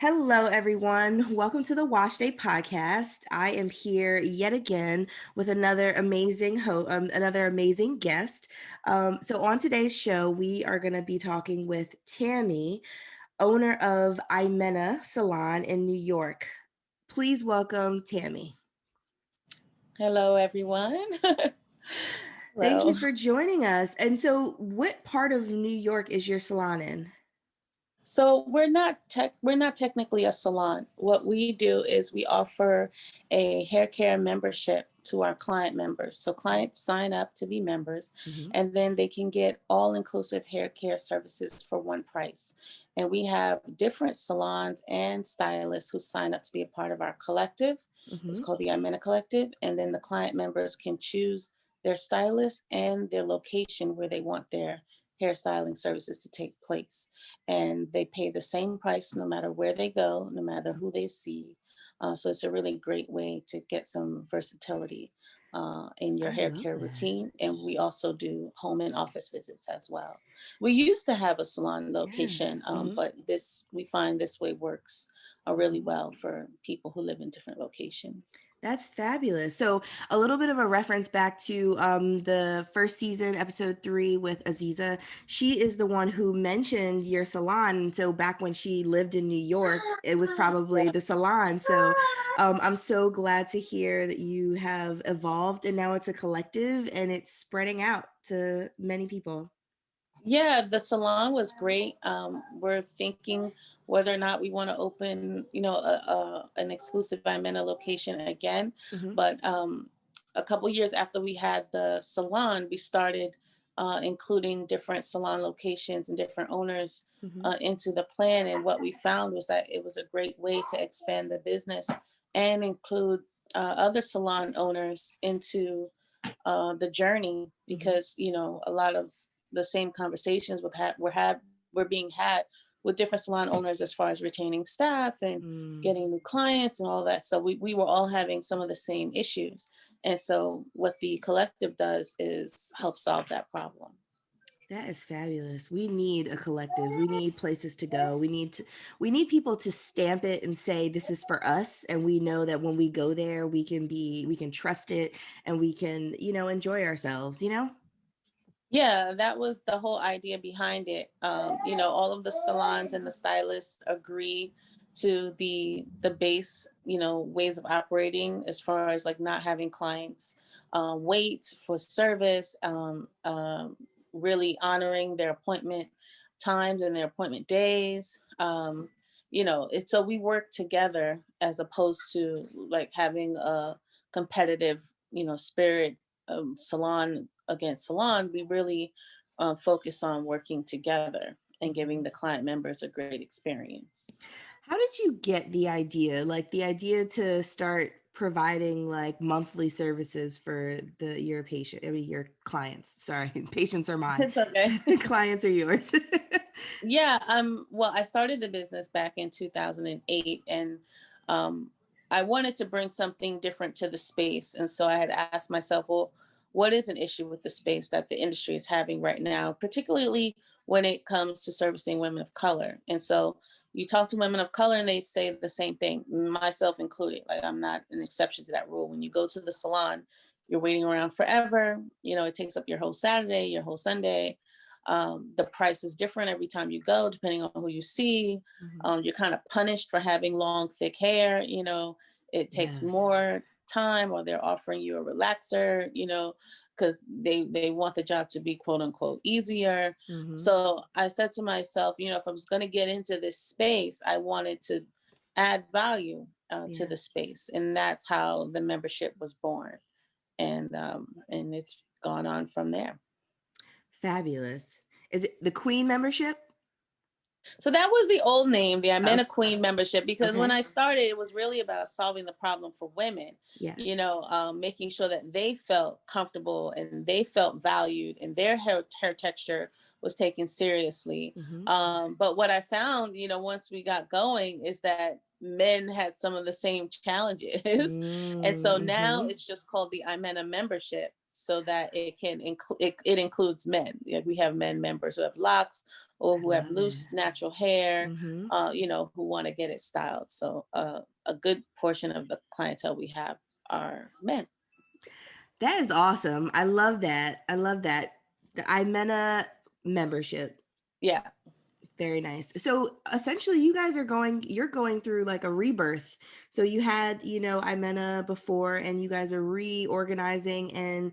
Hello, everyone. Welcome to the Wash Day podcast. I am here yet again with another amazing guest. So on today's show, we are going to be talking with Tami, owner of IMENA Salon in New York. Please welcome Tami. Hello, everyone. Thank you Hello. for joining us. And so, what part of New York is your salon in? So we're not technically a salon. What we do is we offer a hair care membership to our client members. So clients sign up to be members, Mhm. and then they can get all-inclusive hair care services for one price. And we have different salons and stylists who sign up to be a part of our collective. It's Mhm. called the IMENA Collective, and then the client members can choose their stylist and their location where they want their hairstyling services to take place, and they pay the same price no matter where they go, no matter who they see. So it's a really great way to get some versatility in your I hair love care that. routine. And we also do home and office visits as well. We used to have a salon Yes. location, but this we find this way works really well for people who live in different locations. That's fabulous. So, a little bit of a reference back to the first season, episode 3 with Aziza. She is the one who mentioned your salon. And so, back when she lived in New York, it was probably the salon. So, I'm so glad to hear that you have evolved and now it's a collective and it's spreading out to many people. Yeah, the salon was great. We're thinking whether or not we want to open, an exclusive Imena location again. Hmm. But a couple years after we had the salon, we started including different salon locations and different owners Hmm. into the plan. And what we found was that it was a great way to expand the business and include other salon owners into the journey, Hmm. because a lot of the same conversations were being had with different salon owners as far as retaining staff and Mm. getting new clients and all that. So we were all having some of the same issues, and so what the collective does is help solve that problem. That is fabulous. We need a collective. We need places to go. We need people to stamp it and say this is for us, and we know that when we go there we can trust it and we can, enjoy ourselves. Yeah, that was the whole idea behind it. All of the salons and the stylists agree to the base, ways of operating, as far as like not having clients wait for service, really honoring their appointment times and their appointment days. It's so we work together as opposed to like having a competitive, spirit, salon against salon. We really focus on working together and giving the client members a great experience. How did you get the idea to start providing like monthly services for your your clients? Sorry, patients are mine. It's okay. Clients are yours. Yeah, well, I started the business back in 2008, and um I wanted to bring something different to the space. And so I had asked myself, well, what is an issue with the space that the industry is having right now, particularly when it comes to servicing women of color? And so you talk to women of color and they say the same thing, myself included. Like, I'm not an exception to that rule. When you go to the salon, you're waiting around forever. It takes up your whole Saturday, your whole Sunday. The price is different every time you go, depending on who you see. Mhm. You're kind of punished for having long, thick hair. It takes Yes. more time, or they're offering you a relaxer, because they want the job to be quote unquote easier. Mhm. So I said to myself, if I was going to get into this space, I wanted to add value to Yeah. the space, and that's how the membership was born, and it's gone on from there. Fabulous. Is it the Queen membership? So that was the old name, the Oh, IMENA Queen membership, because when okay. I started, it was really about solving the problem for women, Yes. making sure that they felt comfortable and they felt valued and their hair texture was taken seriously. Mhm. But what I found, once we got going, is that men had some of the same challenges. And so Mm, now mhm. it's just called the IMENA membership, so that it includes men. Like, we have men members who have locks, or I who have love it. loose natural hair, Hmm. who want to get it styled. So a good portion of the clientele we have are men. That is awesome. I love that. I love that. The IMENA membership. Yeah. Very nice. So essentially you're going through like a rebirth. So you had, IMENA before and you guys are reorganizing and,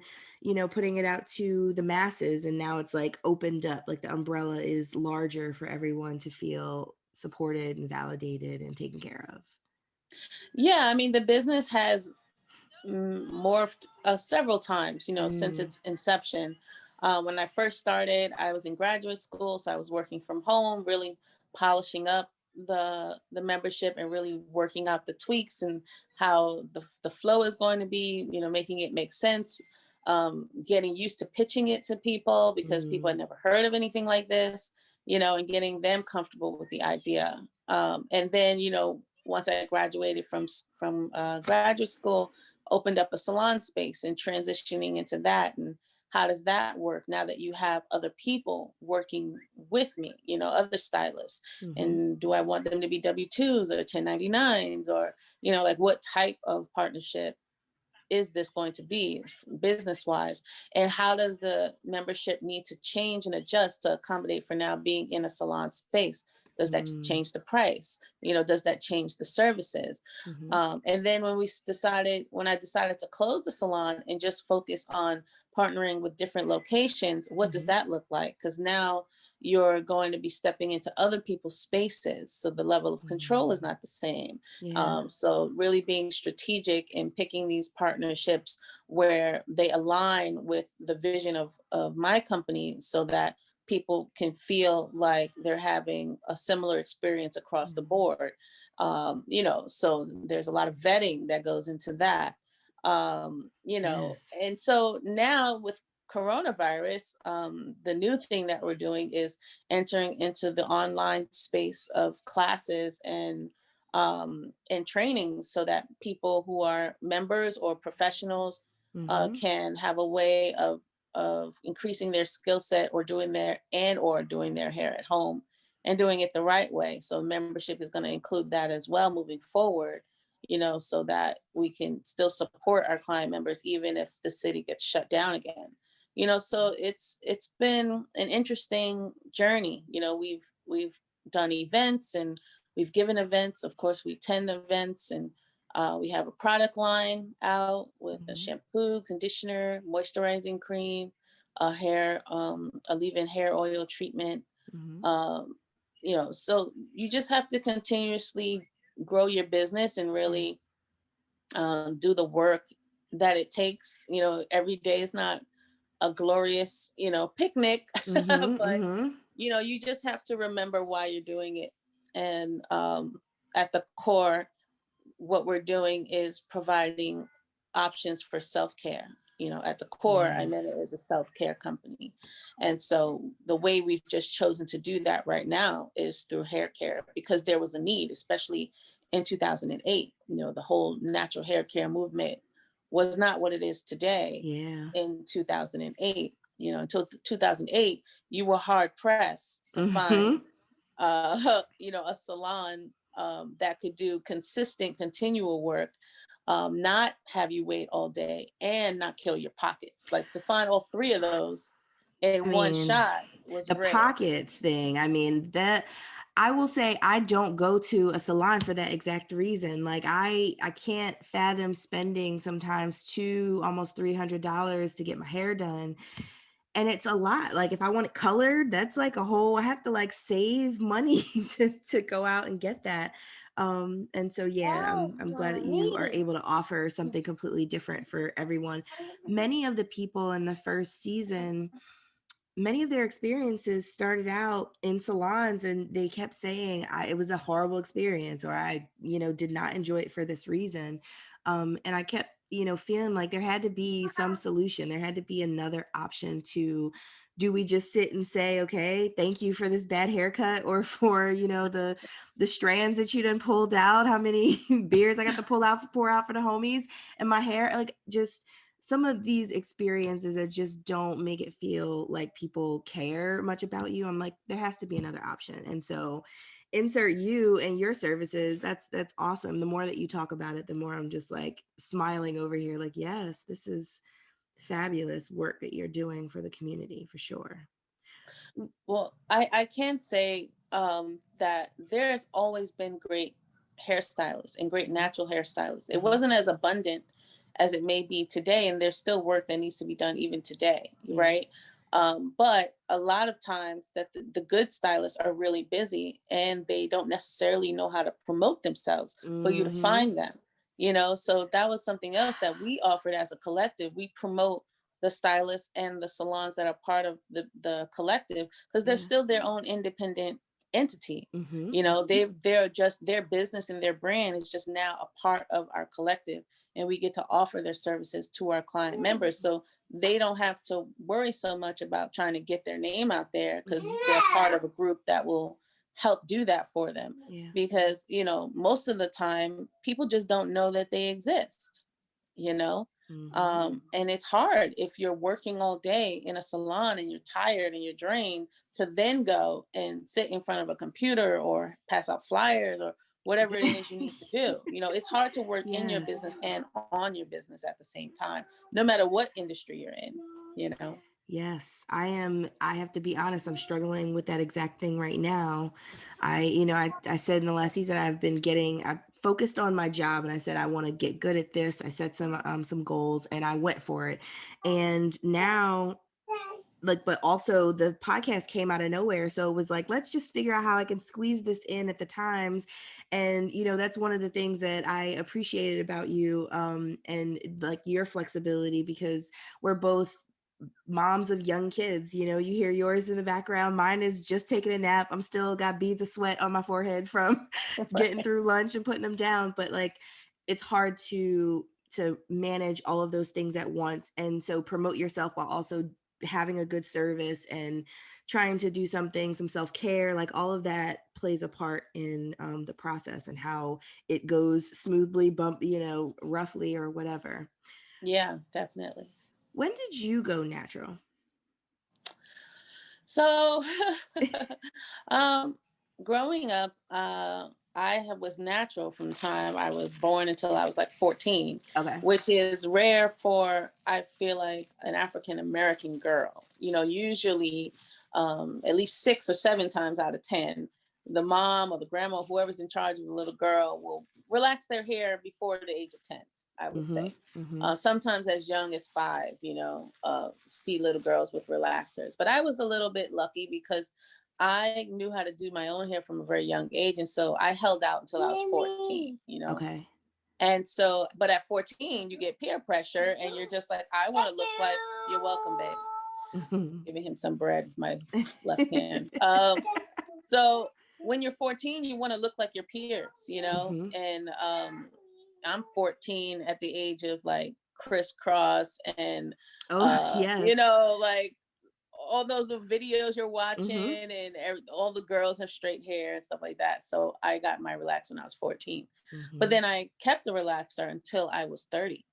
putting it out to the masses. And now it's like opened up, like the umbrella is larger for everyone to feel supported and validated and taken care of. Yeah, I mean, the business has morphed several times, since Mm, its inception. When I first started, I was in graduate school, so I was working from home, really polishing up the membership and really working out the tweaks and how the flow is going to be, making it make sense. Getting used to pitching it to people because people mm, had never heard of anything like this, and getting them comfortable with the idea. And then, once I graduated from graduate school, opened up a salon space and transitioning into that. And how does that work now that you have other people working with me, other stylists? mm-hmm, And do I want them to be W-2s or 1099s, or, like what type of partnership is this going to be business wise? And how does the membership need to change and adjust to accommodate for now being in a salon space? Does that mm, change the price? Does that change the services? mm-hmm, And then when I decided to close the salon and just focus on partnering with different locations, what does mm-hmm, that look like? Because now you're going to be stepping into other people's spaces, so the level of control is mm, not the same. yeah. So really being strategic in picking these partnerships where they align with the vision of my company, so that people can feel like they're having a similar experience across the Mm, board. So there's a lot of vetting that goes into that. yes. And so now with coronavirus, the new thing that we're doing is entering into the online space of classes and trainings, so that people who are members or professionals Mm-hmm, can have a way of increasing their skill set, or doing their hair at home and doing it the right way. So membership is going to include that as well moving forward, so that we can still support our client members even if the city gets shut down again. So it's been an interesting journey. We've done events, and we've given events. Of course, we attend the events, and we have a product line out with a mm-hmm, shampoo, conditioner, moisturizing cream, a leave-in hair oil treatment. mm-hmm. Um, so you just have to continuously grow your business and Yeah. really do the work that it takes. Every day is not a glorious, picnic, Mhm, but mhm, you just have to remember why you're doing it. And at the core, what we're doing is providing options for self-care. At the core, I mean, yes. it is a self-care company. And so the way we've just chosen to do that right now is through hair care, because there was a need, especially in 2008. The whole natural hair care movement was not what it is today Yeah. in 2008. Until 2008, you were hard pressed to Mhm, find a salon that could do consistent, continual work, not have you wait all day and not kill your pockets. Like, to find all three of those I in one mean, shot was the rare. pockets thing, I mean, that I will say I don't go to a salon for that exact reason. Like I can't fathom spending sometimes almost $300 to get my hair done. And it's a lot. Like if I want it colored, that's like a whole I have to like save money to go out and get that. And so yeah, I'm glad that you are able to offer something completely different for everyone. Many of the people in the first season, many of their experiences started out in salons and they kept saying it was a horrible experience or I did not enjoy it for this reason. And I kept feeling like there had to be some solution, there had to be another option. To do we just sit and say, okay, thank you for this bad haircut, or for the strands that you done pulled out, how many beers I got to pour out for the homies and my hair, like just some of these experiences that just don't make it feel like people care much about you. I'm like, there has to be another option. And so insert you and your services. That's awesome. The more that you talk about it, the more I'm just like smiling over here, like, yes, this is fabulous work that you're doing for the community for sure. Well, I can say that there's always been great hairstylists and great natural hairstylists. It Mhm. wasn't as abundant as it may be today, and there's still work that needs to be done even today, Yeah. right? But a lot of times that the good stylists are really busy and they don't necessarily know how to promote themselves for you to Hmm. find them, you know? So that was something else that we offered as a collective. We promote the stylists and the salons that are part of the collective because they're Yeah. still their own independent entity. Hmm. You know, they're just their business and their brand is just now a part of our collective, and we get to offer their services to our client members. So they don't have to worry so much about trying to get their name out there because Hmm. they're part of a group that will help do that for them. Yeah. Because, you know, most of the time people just don't know that they exist, you know? Hmm. And it's hard if you're working all day in a salon and you're tired and you're drained to then go and sit in front of a computer or pass out flyers or whatever it is you need to do. You know, it's hard to work in your business Yes. and on your business at the same time, no matter what industry you're in, you know. Yes, I am. I have to be honest, I'm struggling with that exact thing right now. I said in the last season, I focused on my job and I said, I want to get good at this. I set some goals and I went for it. And now, like, but also the podcast came out of nowhere. So it was like, let's just figure out how I can squeeze this in at the times. And, that's one of the things that I appreciated about you, and like your flexibility, because we're both moms of young kids. You hear yours in the background. Mine is just taking a nap. I'm still got beads of sweat on my forehead from getting through lunch and putting them down. But like, it's hard to manage all of those things at once. And so promote yourself while also having a good service and trying to do some self-care, like all of that plays a part in the process and how it goes smoothly, roughly or whatever. Yeah, definitely. When did you go natural? So, um, growing up, was natural from the time I was born until I was like 14, Okay. which is rare for, I feel like, an African American girl. You know, usually, at least 6 or 7 times out of 10, the mom or the grandma, whoever's in charge of the little girl, will relax their hair before the age of 10, I would Mm-hmm. say. Mm-hmm. Sometimes as young as 5, see little girls with relaxers. But I was a little bit lucky because I knew how to do my own hair from a very young age. And so I held out until I was 14, you know. Okay. And so, but at 14, you get peer pressure and you're just like, I want to look like, you're welcome, babe. Mm-hmm. Giving him some bread with my left hand. So when you're 14, you want to look like your peers, you know? Mm-hmm. And I'm 14 at the age of like crisscross and Oh, yes. like all those little videos you're Mm-hmm. watching and all the girls have straight hair and stuff like that. So I got my relaxer when I was 14. But Mm-hmm. then I kept the relaxer until I was 30.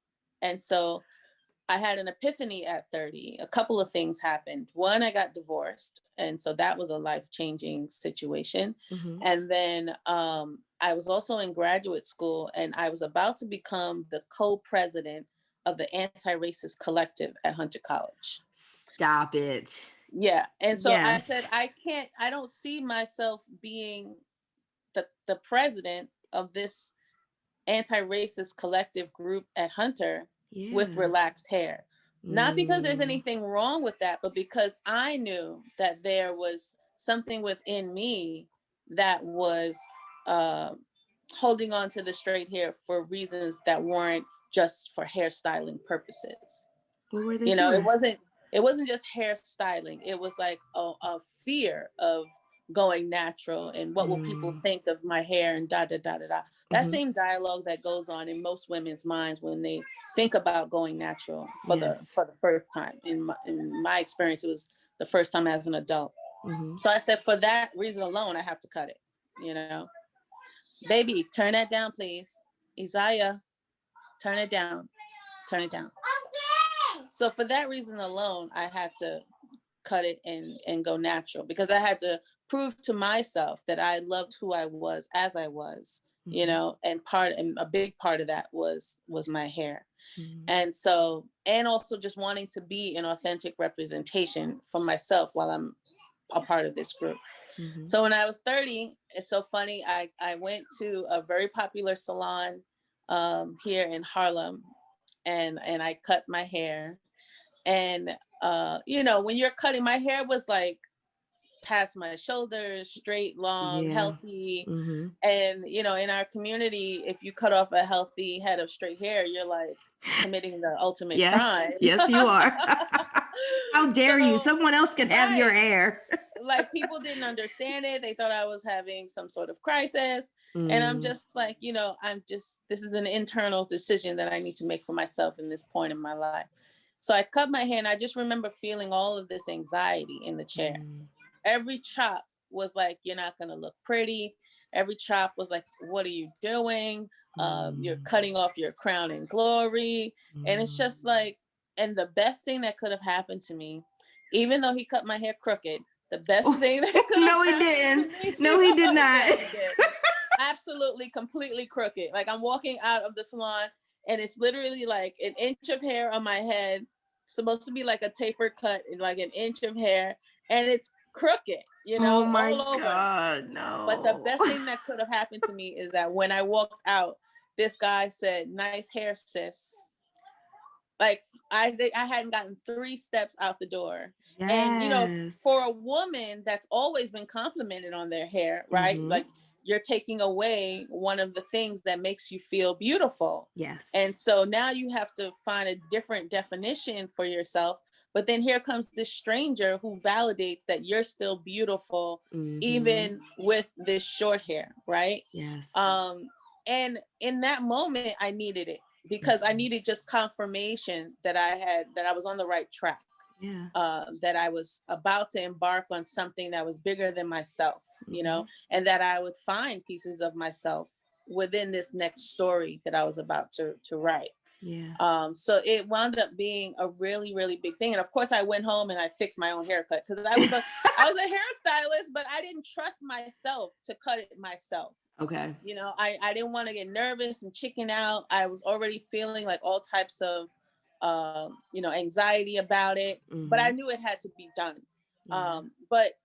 And so I had an epiphany at 30. A couple of things happened. One, I got divorced. And so that was a life changing situation. Mm-hmm. And then I was also in graduate school and I was about to become the co president of the anti racist collective at Hunter College. Stop it. Yeah. And so I said, Yes. I don't see myself being the president of this anti-racist collective group at Hunter with Yeah. relaxed hair. Not because there's Mm. anything wrong with that, but because I knew that there was something within me that was uh, holding on to the straight hair for reasons that weren't just for hairstyling purposes. What were they You know, it for? wasn't it wasn't just hairstyling. It was like a fear of going natural and what will people Mm. think of my hair and da da da da da. That Mm-hmm. same dialogue that goes on in most women's minds when they think about going natural for the Yes. for the first time. In my experience, it was the first time as an adult. Mm-hmm. So I said, for that reason alone, I have to cut it. You know, baby, turn that down, please. Isaiah, turn it down. Turn it down. So for that reason alone, I had to cut it and go natural, because I had to prove to myself that I loved who I was as I was, you Mhm. know, and a big part of that was my hair. Mhm. And so, and also just wanting to be an authentic representation for myself while I'm a part of this group. Mhm. So when I was 30, it's so funny. I went to a very popular salon here in Harlem, and I cut my hair. And you know, when you're cutting, my hair was like past my shoulders, straight, long, Yeah. healthy. Mhm. And you know, in our community, if you cut off a healthy head of straight hair, you're like committing the ultimate Yes. crime. Yes, you are. How dare you? So, Someone else can have your right. hair. Like people didn't understand it. They thought I was having some sort of crisis. And I'm Mm. just like, you know, this is an internal decision that I need to make for myself in this point in my life. So I cut my hair, and I just remember feeling all of this anxiety in the chair. Mm. Every chop was like, you're not going to look pretty. Every chop was like, what are you doing? You're Mm. cutting off your crown and glory. And it's Mm. just like, and the best thing that could have happened to me, even though he cut my hair crooked, the best Oh, thing that could have no, he happened to didn't. me, No, he did not. yeah, he did. Absolutely, completely crooked. Like I'm walking out of the salon, and it's literally like an inch of hair on my head, supposed to be like a taper cut, and like an inch of hair, and it's crooked, you Oh know, my all over. God, But the no. best thing that could have happened to me is that when I walked out, this guy said, "Nice hair, sis." Like I hadn't gotten 3 steps out the door. And you know, Yes. for a woman that's always been complimented on their hair, right? Mhm. Like you're taking away one of the things that makes you feel beautiful. Yes. And so now you have to find a different definition for yourself. But then here comes this stranger who validates that you're still beautiful Mhm. even with this short hair, right? Yes. um and in that moment I needed it, because I Mhm. needed just confirmation that I was on the right track, Yeah. that I was about to embark on something that was bigger than myself, you know, Mhm. and that I would find pieces of myself within this next story that I was about to write. Yeah. So it wound up being a really, really big thing. And of course, I went home and I fixed my own haircut, because I was a hairstylist, but I didn't trust myself to cut it myself. Okay. You know, I didn't want to get nervous and chicken out. I was already feeling like all types of you know, anxiety about it, but I Mhm. knew it had to be done. Yeah. But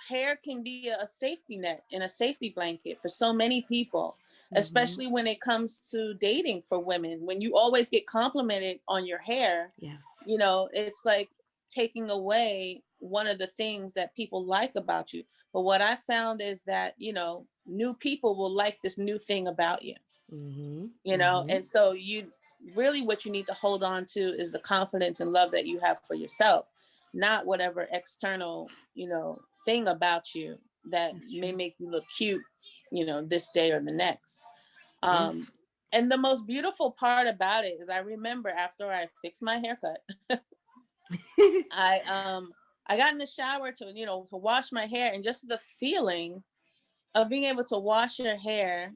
hair can be a safety net and a safety blanket for so many people, Mhm. especially when it comes to dating for women. When you always get complimented on your hair, Yes. you know, it's like taking away one of the things that people like about you. But what I found is that, you know, new people will like this new thing about you, Mhm. you know. Mhm. And so you really, what you need to hold on to is the confidence and love that you have for yourself, not whatever external, you know, thing about you that That's may true. make you look cute, you know, this day or the next. Yes. um and the most beautiful part about it is I remember after I fixed my haircut, I got in the shower to, you know, to wash my hair, and just the feeling of being able to wash your hair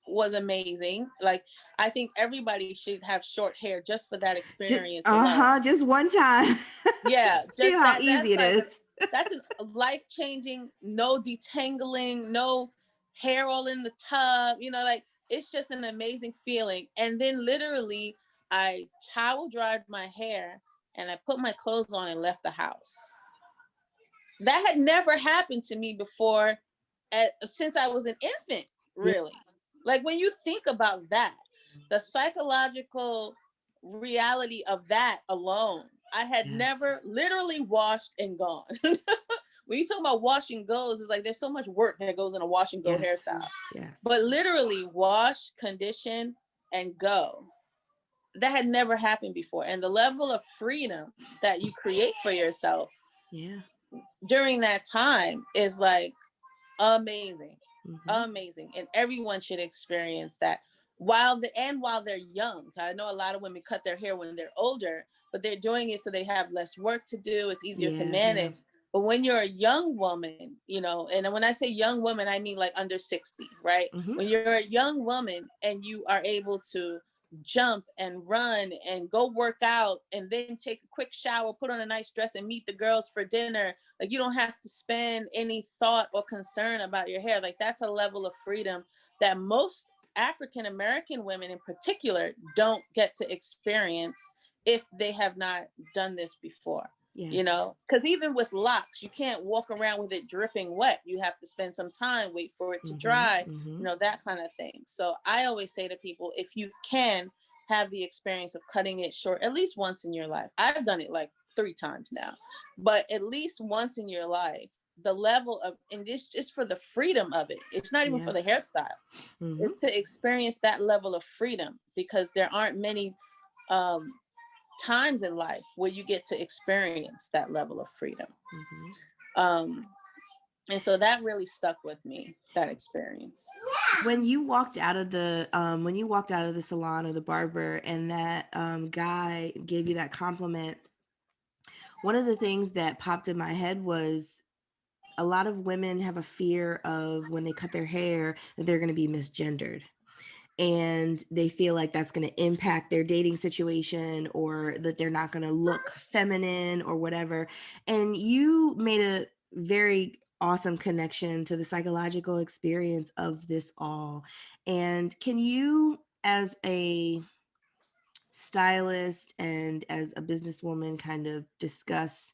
was amazing. Like I think everybody should have short hair just for that Just experience alone. uh-huh, just one time. Yeah, See just how that easy it is. that's a life-changing, no detangling, no hair all in the tub, you know, like it's just an amazing feeling. And then literally I towel dried my hair and I put my clothes on and left the house. That had never happened to me before, since I was an infant, Yeah. really. Like when you think about that, the psychological reality of that alone, I had Yes. never literally washed and gone. When you talk about wash and goes, it's like there's so much work that goes in a wash and go Yes. hairstyle. Yes. But literally wash, condition, and go. That had never happened before. And the level of freedom that you create for yourself Yeah. during that time is like amazing, Mhm. amazing. And everyone should experience that while they're young. I know a lot of women cut their hair when they're older, but they're doing it so they have less work to do. It's easier to Yeah, yeah. manage. But when you're a young woman, you know, and when I say young woman, I mean like under 60, right? Mhm. When you're a young woman and you are able to jump and run and go work out and then take a quick shower, put on a nice dress and meet the girls for dinner. Like, you don't have to spend any thought or concern about your hair. Like, that's a level of freedom that most African American women in particular don't get to experience if they have not done this before. You Yes. know, because even with locks, you can't walk around with it dripping wet. You have to spend some time, wait for it to dry, you know, that kind of thing. So I always say to people, if you can have the experience of cutting it short at least once in your life, I've done it like 3 times now, but at least once in your life, the level of, and this is for the freedom of it. It's not even Yeah. for the hairstyle. It's to experience that level of freedom, because there aren't many um, times in life where you get to experience that level of freedom. And so that really stuck with me, that experience. When you walked out of the salon or the barber, and that guy gave you that compliment, one of the things that popped in my head was a lot of women have a fear of when they cut their hair that they're going to be misgendered. And they feel like that's going to impact their dating situation, or that they're not going to look feminine or whatever. And you made a very awesome connection to the psychological experience of this all. And can you, as a stylist and as a businesswoman, kind of discuss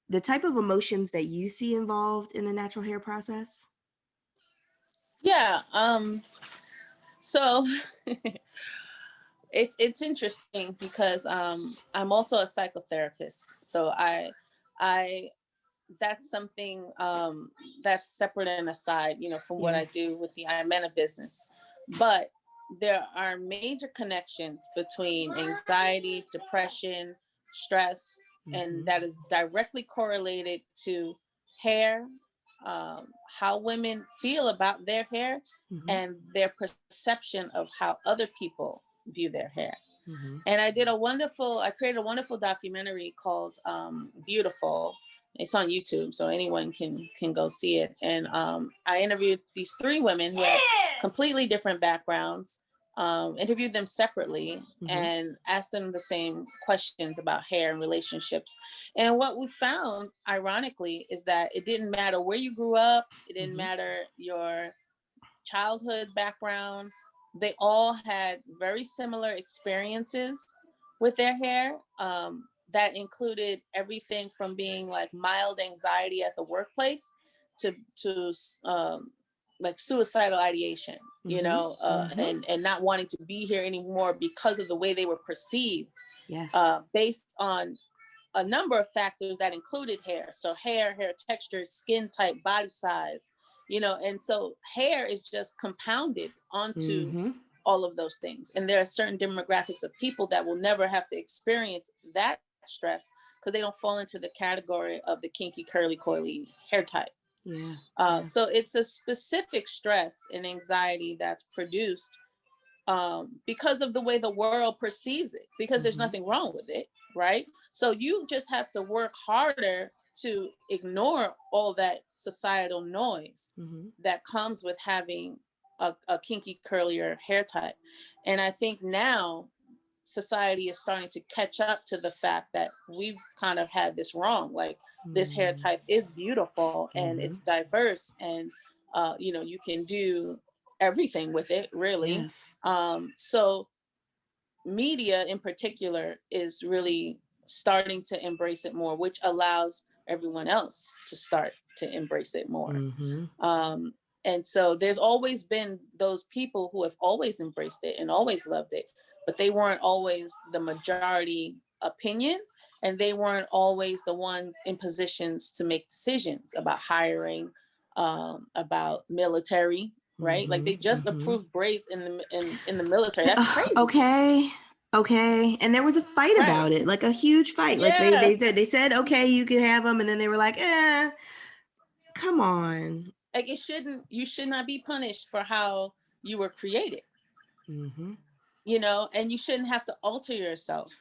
the type of emotions that you see involved in the natural hair process? Yeah. So it's interesting because I'm also a psychotherapist. So I that's something that's separate and aside, you know, from what Yeah. I do with the IMENA business. But there are major connections between anxiety, depression, stress, and that is directly correlated to hair, how women feel about their hair, and their perception of how other people view their hair. And I created a wonderful documentary called Beautiful. It's on YouTube, so anyone can go see it. And I interviewed these 3 women who had completely different backgrounds, interviewed them separately, and asked them the same questions about hair and relationships. And what we found, ironically, is that it didn't matter where you grew up, it didn't matter your childhood background. They all had very similar experiences with their hair. That included everything from being like mild anxiety at the workplace to like suicidal ideation, you know, and not wanting to be here anymore because of the way they were perceived, Yes. based on a number of factors that included hair. So hair texture, skin type, body size, you know, and so hair is just compounded onto all of those things. And there are certain demographics of people that will never have to experience that stress because they don't fall into the category of the kinky, curly, coily hair type. So it's a specific stress and anxiety that's produced because of the way the world perceives it, because there's nothing wrong with it, right? So you just have to work harder to ignore all that societal noise that comes with having a kinky, curlier hair type. And I think now society is starting to catch up to the fact that we've kind of had this wrong. Like, this hair type is beautiful and it's diverse, and you know, you can do everything with it, really. So media in particular is really starting to embrace it more, which allows everyone else to start to embrace it more. And so there's always been those people who have always embraced it and always loved it, but they weren't always the majority opinion, and they weren't always the ones in positions to make decisions about hiring, about military, right? Like, they just approved braids in the military. That's crazy. Okay. And there was a fight about it, like a huge fight. Like they said, okay, you can have them. And then they were like, come on. Like, you should not be punished for how you were created. You know, and you shouldn't have to alter yourself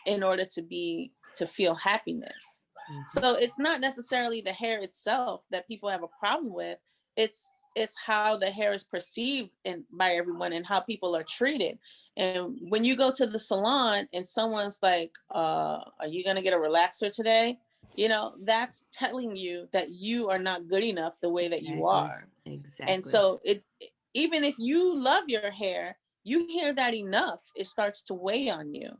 in order to feel happiness. So it's not necessarily the hair itself that people have a problem with. It's it's how the hair is perceived by everyone and how people are treated. And when you go to the salon and someone's like, are you going to get a relaxer today? You know, that's telling you that you are not good enough the way that you Exactly. are. And Exactly. so even if you love your hair, you hear that enough, it starts to weigh on you.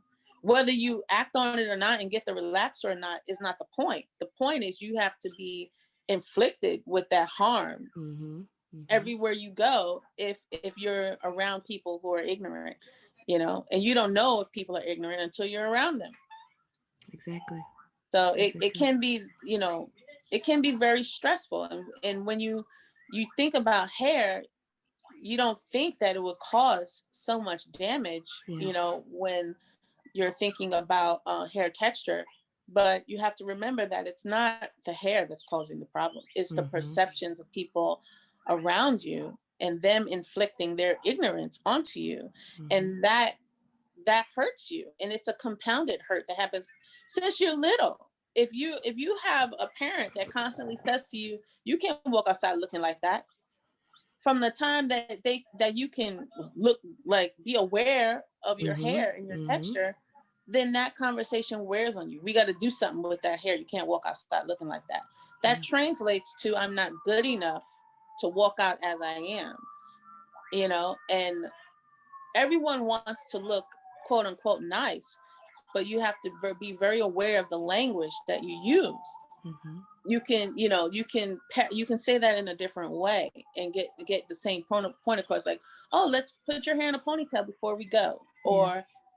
Whether you act on it or not and get the relaxer or not is not the point. The point is you have to be inflicted with that harm Mm-hmm. Mm-hmm. everywhere you go if you're around people who are ignorant, you know, and you don't know if people are ignorant until you're around them. Exactly. So it Exactly. can be, you know, it can be very stressful. And when you think about hair, you don't think that it would cause so much damage, you Yes. know, when you're thinking about hair texture. But you have to remember that it's not the hair that's causing the problem. It's the Mm-hmm. perceptions of people around you and them inflicting their ignorance onto you. Mm-hmm. And that hurts you. And it's a compounded hurt that happens since you're little. If you have a parent that constantly says to you, you can't walk outside looking like that, from the time that you can look, like, be aware of your Mm-hmm. hair and your Mm-hmm. texture, then that conversation wears on you. We got to do something with that hair. You can't walk outside looking like that. That Yeah. translates to I'm not good enough to walk out as I am, you know. And everyone wants to look quote unquote nice, but you have to be very aware of the language that you use. Mm-hmm. You can, you know, you can say that in a different way and get the same point across, like, oh, let's put your hair in a ponytail before we go, Yeah.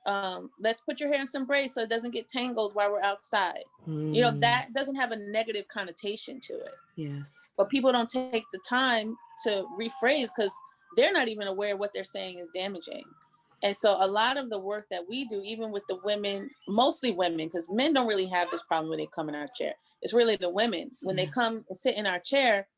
or let's put your hair in some braids so it doesn't get tangled while we're outside. You know, Mm. that doesn't have a negative connotation to it, Yes. but people don't take the time to rephrase because they're not even aware what they're saying is damaging. And so a lot of the work that we do, even with the women, mostly women, because men don't really have this problem when they come in our chair. It's really the women. When they Yeah. come and sit in our chair,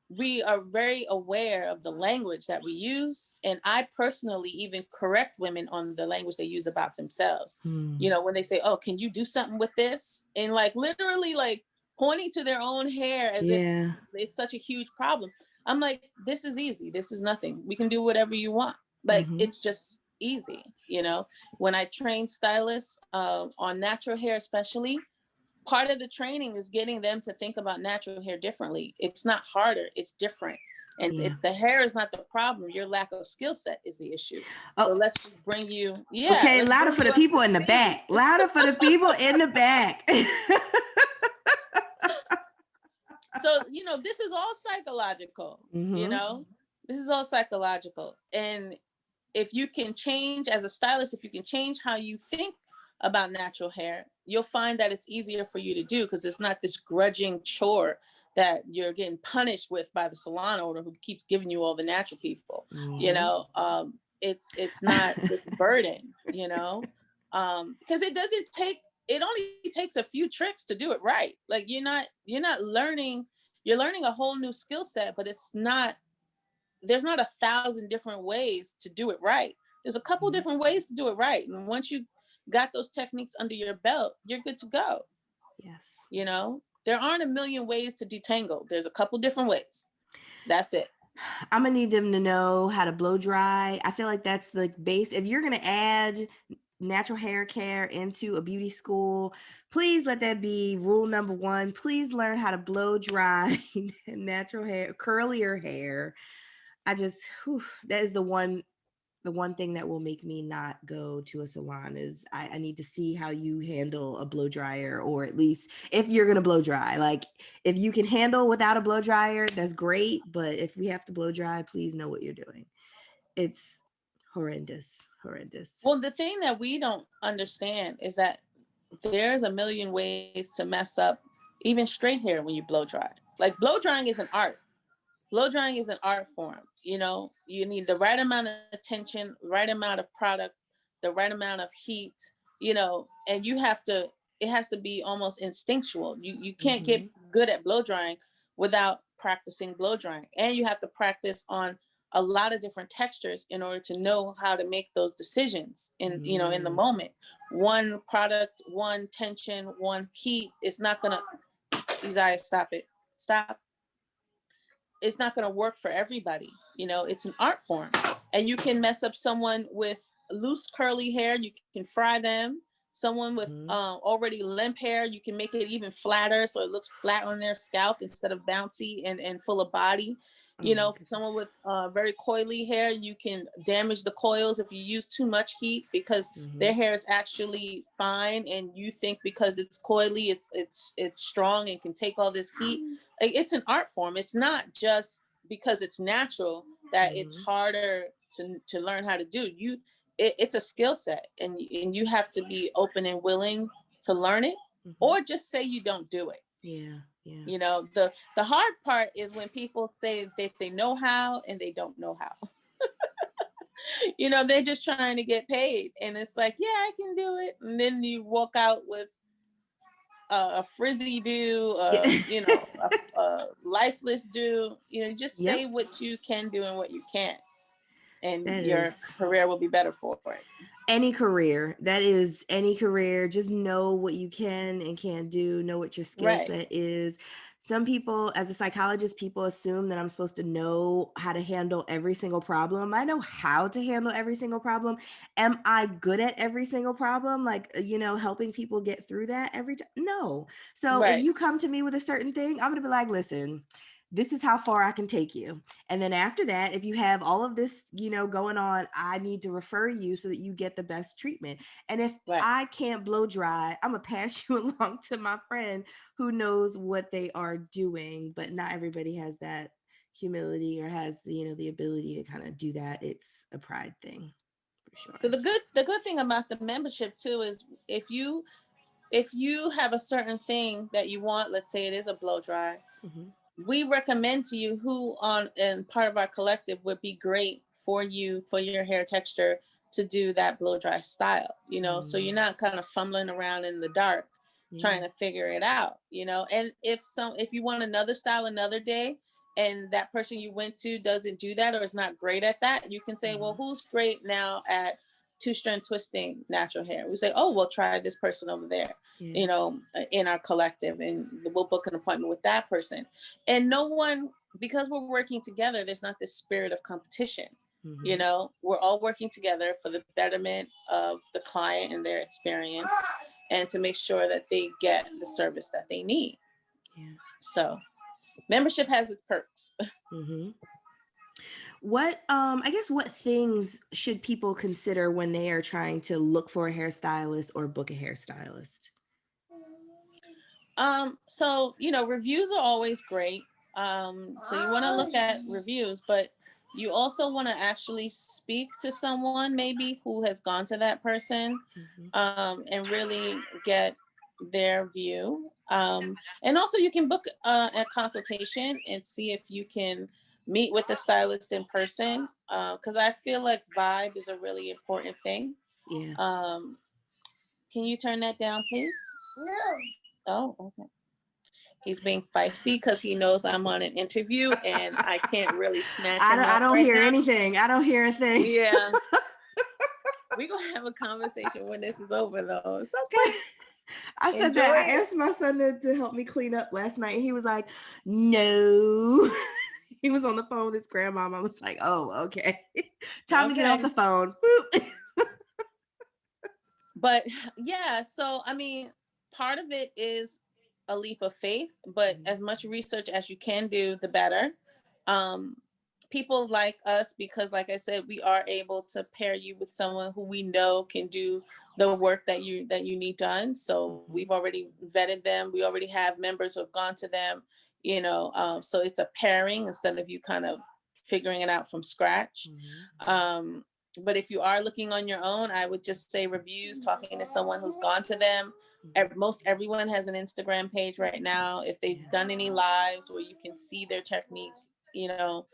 we are very aware of the language that we use. And I personally even correct women on the language they use about themselves. You Mm. know, when they say, oh, can you do something with this? And like literally like pointing to their own hair as if Yeah. it's such a huge problem. I'm like, this is easy. This is nothing. We can do whatever you want. Like, Mm-hmm. it's just easy, you know? When I train stylists on natural hair, especially, part of the training is getting them to think about natural hair differently. It's not harder, it's different. And Yeah. the hair is not the problem. Your lack of skill set is the issue. Oh, So let's just bring you, yeah, okay. let's Louder bring for you the up to people in the speed. back. Louder for the people in the back. So, you know, this is all psychological, you Mm-hmm. know, this is all psychological. And if you can change as a stylist, if you can change how you think about natural hair, you'll find that it's easier for you to do because it's not this grudging chore that you're getting punished with by the salon owner who keeps giving you all the natural people. You Mm-hmm. know, it's not this burden, you know, because it doesn't take, it only takes a few tricks to do it right. Like you're not learning, you're learning a whole new skill set, but it's not, there's not 1,000 different ways to do it right. There's a couple Mm-hmm. different ways to do it right. And once you got those techniques under your belt, you're good to go. Yes. You know, there aren't a million ways to detangle. There's a couple different ways. That's it. I'm gonna need them to know how to blow dry. I feel like that's the base. If you're gonna add natural hair care into a beauty school, please let that be rule number one. Please learn how to blow dry natural hair, curlier hair. I just, that is the one thing that will make me not go to a salon is I need to see how you handle a blow dryer, or at least if you're going to blow dry. Like, if you can handle without a blow dryer, that's great. But if we have to blow dry, please know what you're doing. It's horrendous, horrendous. Well, the thing that we don't understand is that there's a million ways to mess up even straight hair when you blow dry. Like blow drying is an art. Blow drying is an art form. You know, you need the right amount of tension, right amount of product, the right amount of heat, you know, and you have to, it has to be almost instinctual. You can't get Mm-hmm. good at blow drying without practicing blow drying. And you have to practice on a lot of different textures in order to know how to make those decisions in, you know, in the Mm. moment. One product, one tension, one heat is not gonna, these eyes, stop it. Stop. it's not going to work for everybody. You know, it's an art form, and you can mess up someone with loose curly hair. You can fry them. Someone with Mhm. already limp hair, you can make it even flatter so it looks flat on their scalp instead of bouncy and full of body. Oh You my know, someone goodness. with very coily hair, you can damage the coils if you use too much heat, because their Mhm. hair is actually fine, and you think because it's coily, it's strong and can take all this heat. Like, it's an art form. It's not just because it's natural that it's Mhm. harder to learn how to do. It's a skill set, and you have to be open and willing to learn it, Mhm. or just say you don't do it. Yeah. Yeah. You know, the hard part is when people say that they know how and they don't know how. You know, they're just trying to get paid, and it's like, yeah, I can do it, and then you walk out with a frizzy do, Yeah. you know, a lifeless do. You know, just Yep. say what you can do and what you can't, and That your is career will be better for it. any career. That is any career. Just know what you can and can't do, know what your skill Right, set is. Some people, as a psychologist, people assume that I'm supposed to know how to handle every single problem. I know how to handle every single problem. Am I good at every single problem? Like, helping people get through that every time? No. So if right, you come to me with a certain thing, I'm going to be like, listen, this is how far I can take you. And then after that, if you have all of this, going on, I need to refer you so that you get the best treatment. And if right. I can't blow dry, I'm gonna pass you along to my friend who knows what they are doing. But not everybody has that humility or has the ability to kind of do that. It's a pride thing for So sure. the good thing about the membership too is if you have a certain thing that you want, let's say it is a blow dry, Mm-hmm. we recommend to you who on and part of our collective would be great for you for your hair texture to do that blow dry style, you know, so you're Mm, not kind of fumbling around in the dark yeah. trying to figure it out, you know. And if you want another style another day, and that person you went to doesn't do that or is not great at that, you can say, well, Mm-hmm. who's great now at two-strand twisting natural hair? We say, oh, we'll try this person over there, Yeah. you know, in our collective, and we'll book an appointment with that person. And no one, because we're working together, there's not this spirit of competition. You Mm-hmm. know, we're all working together for the betterment of the client and their experience, and to make sure that they get the service that they need. Yeah. So membership has its perks. Mm-hmm. What I guess what things should people consider when they are trying to look for a hairstylist or book a hairstylist? So you know, reviews are always great. So you want to look at reviews, but you also want to actually speak to someone maybe who has gone to that person, Mm-hmm. and really get their view. And also, you can book a consultation and see if you can meet with the stylist in person, because I feel like vibe is a really important thing. Yeah. Um, can you turn that down, please? Oh, okay. He's being feisty because he knows I'm on an interview and I can't really snatch I him don't I up don't right hear now. anything. I don't hear a thing. Yeah, we're gonna have a conversation when this is over, though. It's But okay. I said Enjoy that I it. asked my son to help me clean up last night. He was like, no. He was on the phone with his grandma. I was like, oh, okay. Time to get off Okay. the phone. Boop. But yeah, so I mean, part of it is a leap of faith, but Mhm. as much research as you can do, the better. Um, People like us because, like I said, we are able to pair you with someone who we know can do the work that you need done. So Mhm. we've already vetted them. We already have members who have gone to them. You know, so it's a pairing instead of you kind of figuring it out from scratch. Mhm. Um, but if you are looking on your own, I would just say reviews, talking to someone who's gone to them. Mhm. Most everyone has an Instagram page right now. If they've Yeah. done any lives where you can see their technique, you know,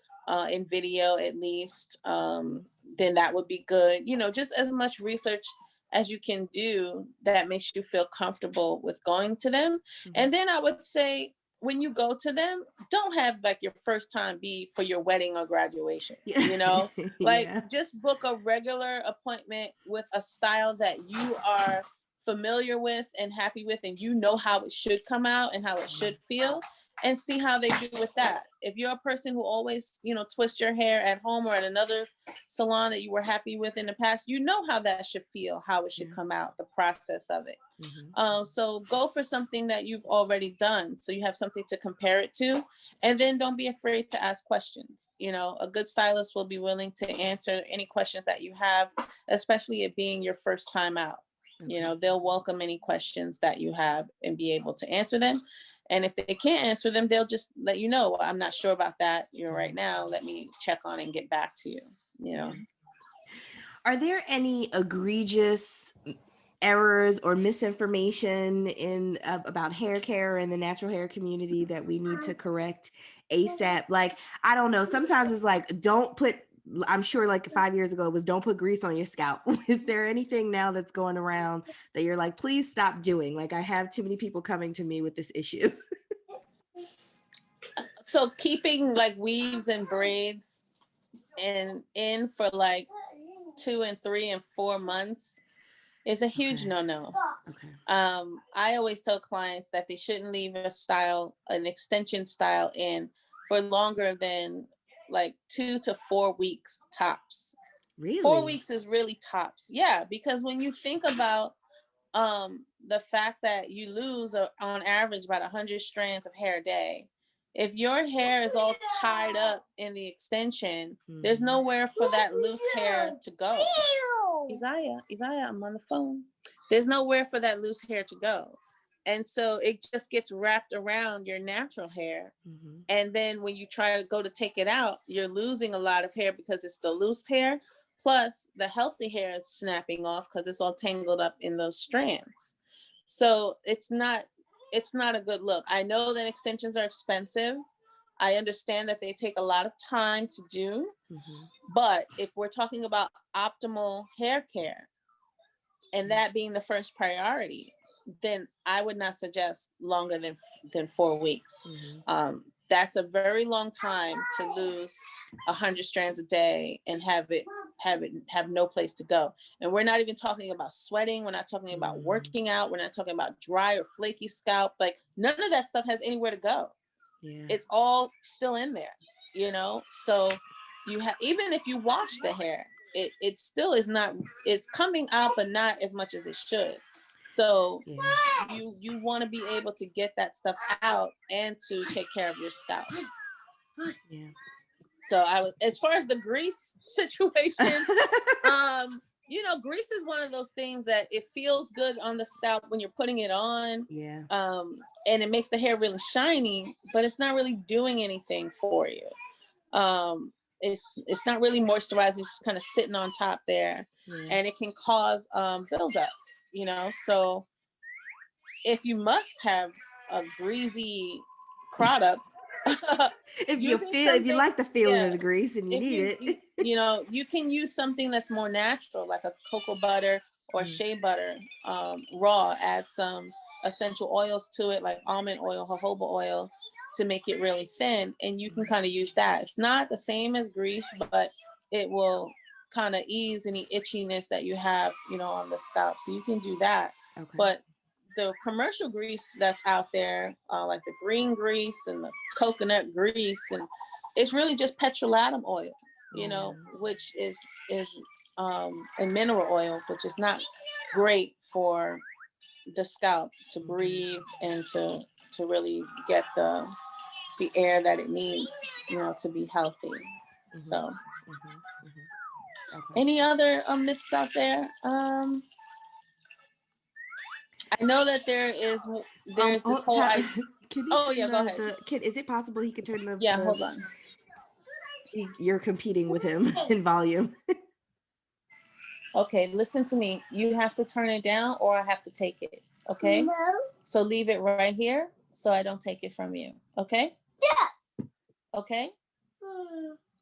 in video at least, then that would be good. You know, just as much research as you can do that makes you feel comfortable with going to them. Mhm. And then I would say, when you go to them, don't have like your first time be for your wedding or graduation, Yeah. you know, like Yeah. just book a regular appointment with a style that you are familiar with and happy with, and you know how it should come out and how it should feel. and see how they do with that. If you're a person who always, twist your hair at home or at another salon that you were happy with in the past, you know how that should feel, how it should come out, the process of it. So go for something that you've already done, so you have something to compare it to, and then don't be afraid to ask questions. A good stylist will be willing to answer any questions that you have, especially it being your first time out. They'll welcome any questions that you have and be able to answer them. And if they can't answer them, they'll just let you know, I'm not sure about that right now, let me check on it and get back to you. Are there any egregious errors or misinformation in about hair care in the natural hair community that we need to correct ASAP? Like, I don't know, sometimes it's like, I'm sure like 5 years ago it was don't put grease on your scalp. Is there anything now that's going around that you're like, please stop doing? Like, I have too many people coming to me with this issue. So keeping like weaves and braids in for like 2 and 3 and 4 months is a huge no-no. Okay. I always tell clients that they shouldn't leave an extension style in for longer than like 2 to 4 weeks tops. Really? 4 weeks is really tops. Yeah, because when you think about the fact that you lose on average about 100 strands of hair a day, if your hair is all tied up in the extension, there's nowhere for that loose hair to go. Isaiah, I'm on the phone. There's nowhere for that loose hair to go. And so it just gets wrapped around your natural hair. And then when you try to go to take it out, you're losing a lot of hair because it's the loose hair. Plus the healthy hair is snapping off because it's all tangled up in those strands. So it's not a good look. I know that extensions are expensive. I understand that they take a lot of time to do. But if we're talking about optimal hair care, and that being the first priority, then I would not suggest longer than 4 weeks. That's a very long time to lose 100 strands a day and have no place to go. And we're not even talking about sweating. We're not talking about working out. We're not talking about dry or flaky scalp. Like, none of that stuff has anywhere to go. It's all still in there, So you have, even if you wash the hair, it still is not, it's coming out, but not as much as it should. So you want to be able to get that stuff out and to take care of your scalp. So as far as the grease situation, grease is one of those things that it feels good on the scalp when you're putting it on. And it makes the hair really shiny, but it's not really doing anything for you. It's not really moisturizing, it's just kind of sitting on top there. And it can cause buildup, so if you must have a greasy product, if you like the feeling of the grease and you need it, you can use something that's more natural, like a cocoa butter or shea butter, raw. Add some essential oils to it, like almond oil, jojoba oil, to make it really thin, and you can kind of use that. It's not the same as grease, but it will kind of ease any itchiness that you have, on the scalp. So you can do that. But the commercial grease that's out there, like the green grease and the coconut grease, and it's really just petrolatum oil, which is a mineral oil, which is not great for the scalp to breathe and to really get the air that it needs, to be healthy. So any other myths out there? I know that there's this whole idea. Can go ahead. Is it possible he can turn the hold on. You're competing with him in volume. Okay, listen to me. You have to turn it down or I have to take it. Okay? No. So leave it right here so I don't take it from you. Okay? Yeah. Okay?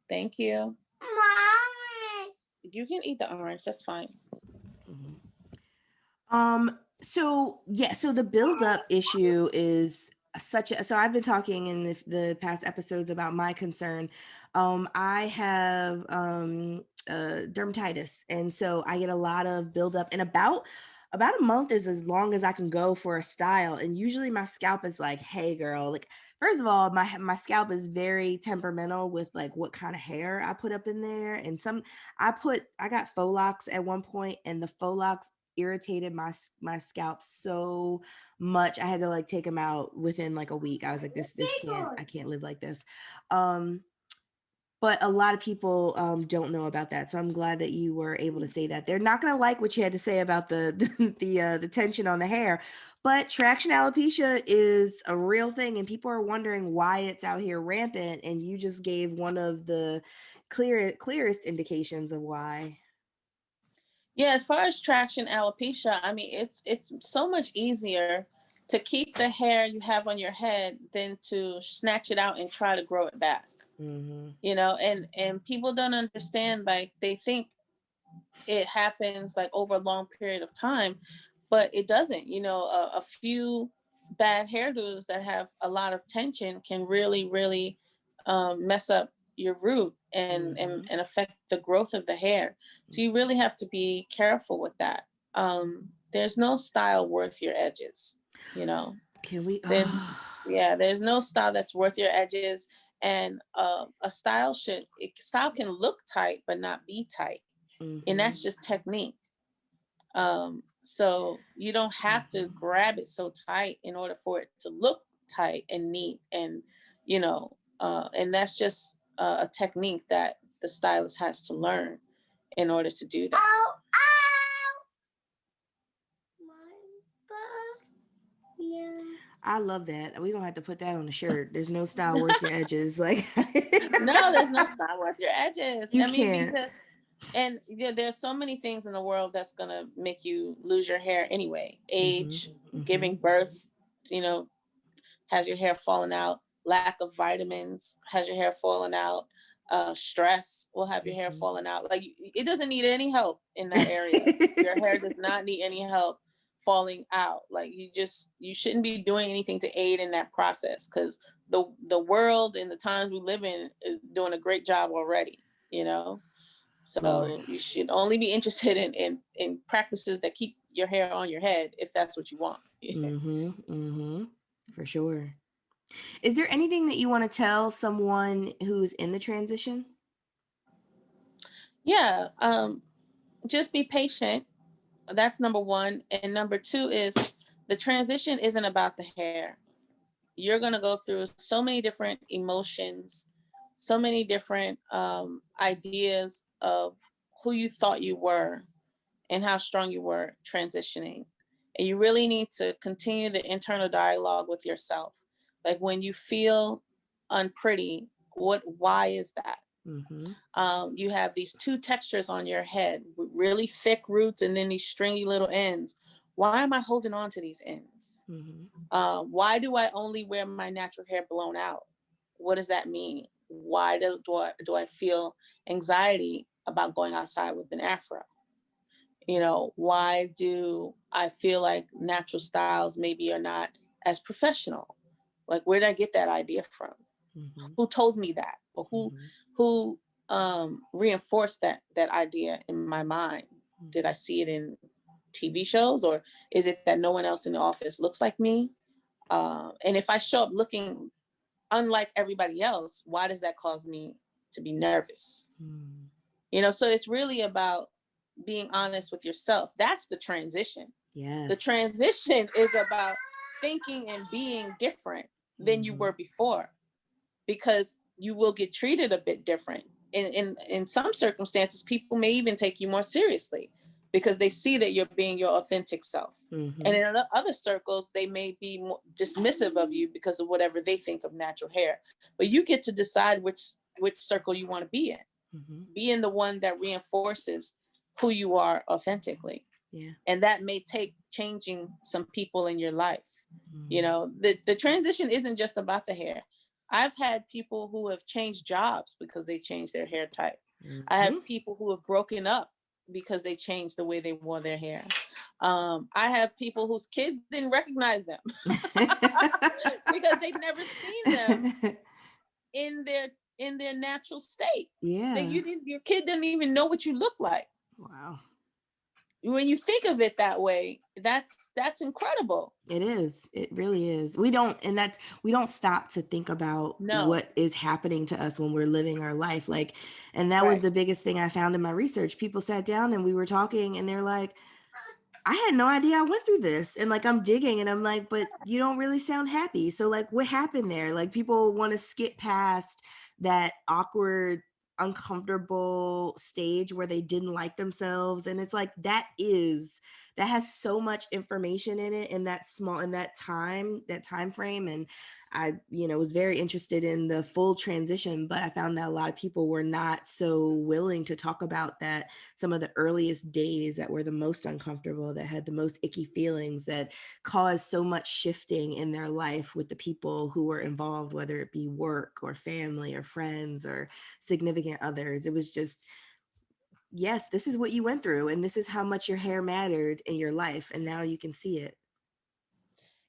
Thank you. Mom. You can eat the orange. That's fine. So the buildup issue is so I've been talking in the past episodes about my concern. I have dermatitis, and so I get a lot of buildup, and about About a month is as long as I can go for a style, and usually my scalp is like, "Hey, girl." Like, first of all, my scalp is very temperamental with like what kind of hair I put up in there, and I got faux locks at one point, and the faux locks irritated my scalp so much. I had to like take them out within like a week. I was like, this can't I can't live like this. Um, but a lot of people don't know about that, so I'm glad that you were able to say that. They're not going to like what you had to say about the tension on the hair, but traction alopecia is a real thing, and people are wondering why it's out here rampant. And you just gave one of the clearest indications of why. Yeah, as far as traction alopecia, I mean, it's so much easier to keep the hair you have on your head than to snatch it out and try to grow it back. Hmm. And people don't understand, like they think it happens like over a long period of time, but it doesn't. A few bad hairdos that have a lot of tension can really mess up your root Hmm. and affect the growth of the hair. So you really have to be careful with that. There's no style worth your edges. you know Can we? there's yeah, there's no style that's worth your edges. And a style can look tight but not be tight, and Hmm. that's just technique. So you don't have to Hmm. grab it so tight in order for it to look tight and neat, and that's just a technique that the stylist has to learn in order to do that. Ow, ow. Yeah. I love that. We don't have to put that on a shirt. There's no style worth your edges. Like No, there's no style worth your edges. you I mean, can't. because and yeah, there's so many things in the world that's gonna make you lose your hair anyway. Hmm. Age, Hmm. giving birth, you know, has your hair falling out. Lack of vitamins has your hair falling out. Stress will have your hair Hmm. falling out. Like it doesn't need any help in that area. Your hair does not need any help falling out. Like you shouldn't be doing anything to aid in that process, because the world and the times we live in is doing a great job already. You know, Lord. so you should only be interested in practices that keep your hair on your head if that's what you want. Hmm. Hmm. For sure. Is there anything that you want to tell someone who's in the transition? Yeah. Just be patient. That's number one. And number two is the transition isn't about the hair. You're going to go through so many different emotions, so many different ideas of who you thought you were and how strong you were transitioning. And you really need to continue the internal dialogue with yourself. Like when you feel unpretty, why is that? Hmm. You have these two textures on your head with really thick roots and then these stringy little ends. Why am I holding on to these ends? Hmm. Why do I only wear my natural hair blown out? What does that mean? Why do I feel anxiety about going outside with an afro? Why do I feel like natural styles maybe are not as professional? Like, where did I get that idea from? Hmm. Who told me that? Or who Hmm. who reinforced that idea in my mind? Did I Hmm. see it in TV shows, or is it that no one else in the office looks like me? And if I show up looking unlike everybody else, why does that cause me to be nervous? Hmm. So it's really about being honest with yourself. That's the transition. The Yes. transition is about thinking and being different than you Hmm. were before, because you will get treated a bit different. In some circumstances, people may even take you more seriously because they see that you're being your authentic self. And Hmm. in other circles, they may be more dismissive of you because of whatever they think of natural hair. But you get to decide which circle you want to be in. Hmm. Be in the one that reinforces who you are authentically. Yeah. And that may take changing some people in your life. Hmm. The transition isn't just about the hair. I've had people who have changed jobs because they changed their hair type. I Hmm. have people who have broken up because they changed the way they wore their hair. I have people whose kids didn't recognize them because they've never seen them in their natural state. Yeah. Your kid didn't even know what you look like. Wow. when you think of it that way, that's incredible. It is. It really is. We don't stop to think about No. what is happening to us when we're living our life. Like, and that was Right. the biggest thing I found in my research. People sat down and we were talking and they're like, I had no idea I went through this. And like, I'm digging and I'm like, but you don't really sound happy. So like, what happened there? Like, people want to skip past that awkward, uncomfortable stage where they didn't like themselves. And it's like, that has so much information in it in that time frame. And I, was very interested in the full transition, but I found that a lot of people were not so willing to talk about that, some of the earliest days that were the most uncomfortable, that had the most icky feelings, that caused so much shifting in their life with the people who were involved, whether it be work or family or friends or significant others. It was just, yes, this is what you went through, and this is how much your hair mattered in your life, and now you can see it.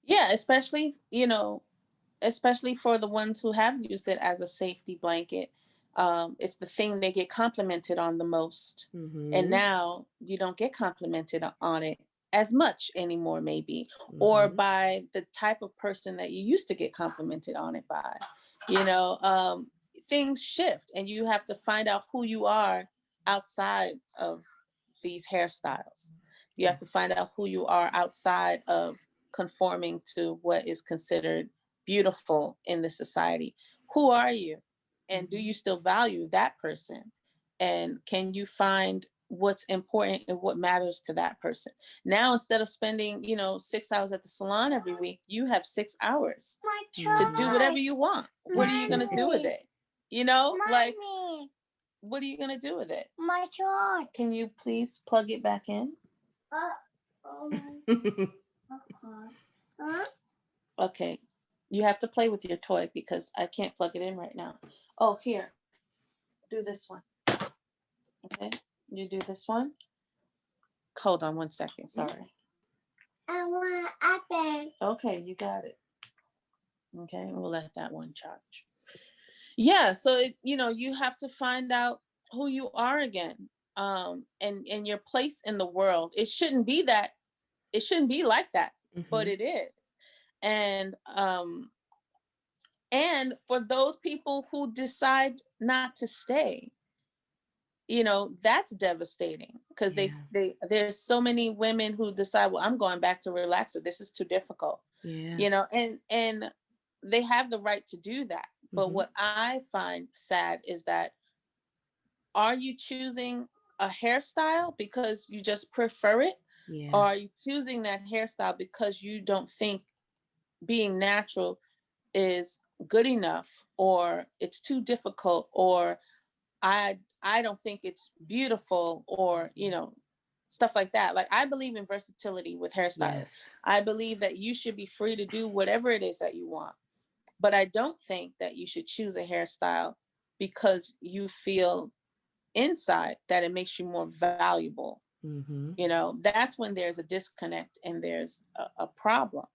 Yeah, especially, especially for the ones who have used it as a safety blanket. It's the thing they get complimented on the most. And Mm-hmm. now you don't get complimented on it as much anymore, maybe, or Mm-hmm. by the type of person that you used to get complimented on it by. You know, things shift and you have to find out who you are outside of these hairstyles. You have to Yes. find out who you are outside of conforming to what is considered beautiful in the society. Who are you? And do Mm-hmm. you still value that person? And can you find what's important and what matters to that person? Now, instead of spending, 6 hours at the salon every week, you have 6 hours to do whatever you want. What are you going to do with it? Like, what are you going to do with it? My toy. Can you please plug it back in? Okay. You have to play with your toy because I can't plug it in right now. Oh, here. Do this one. Okay. You do this one. Hold on 1 second. Sorry. I want apple. Okay, you got it. Okay, we'll let that one charge. Yeah, so you have to find out who you are again. And your place in the world. It shouldn't be like that, but Mm-hmm. it is. And for those people who decide not to stay, that's devastating because Yeah. there's so many women who decide, well, I'm going back to relaxer. This is too difficult, Yeah. and they have the right to do that. But Mm-hmm. what I find sad is that, are you choosing a hairstyle because you just prefer it? Or Yeah. are you choosing that hairstyle because you don't think being natural is good enough, or it's too difficult, or I don't think it's beautiful, or stuff like that. Like, I believe in versatility with hairstyles. Yes. I believe that you should be free to do whatever it is that you want. But I don't think that you should choose a hairstyle because you feel inside that it makes you more valuable. Mm-hmm. That's when there's a disconnect and there's a problem.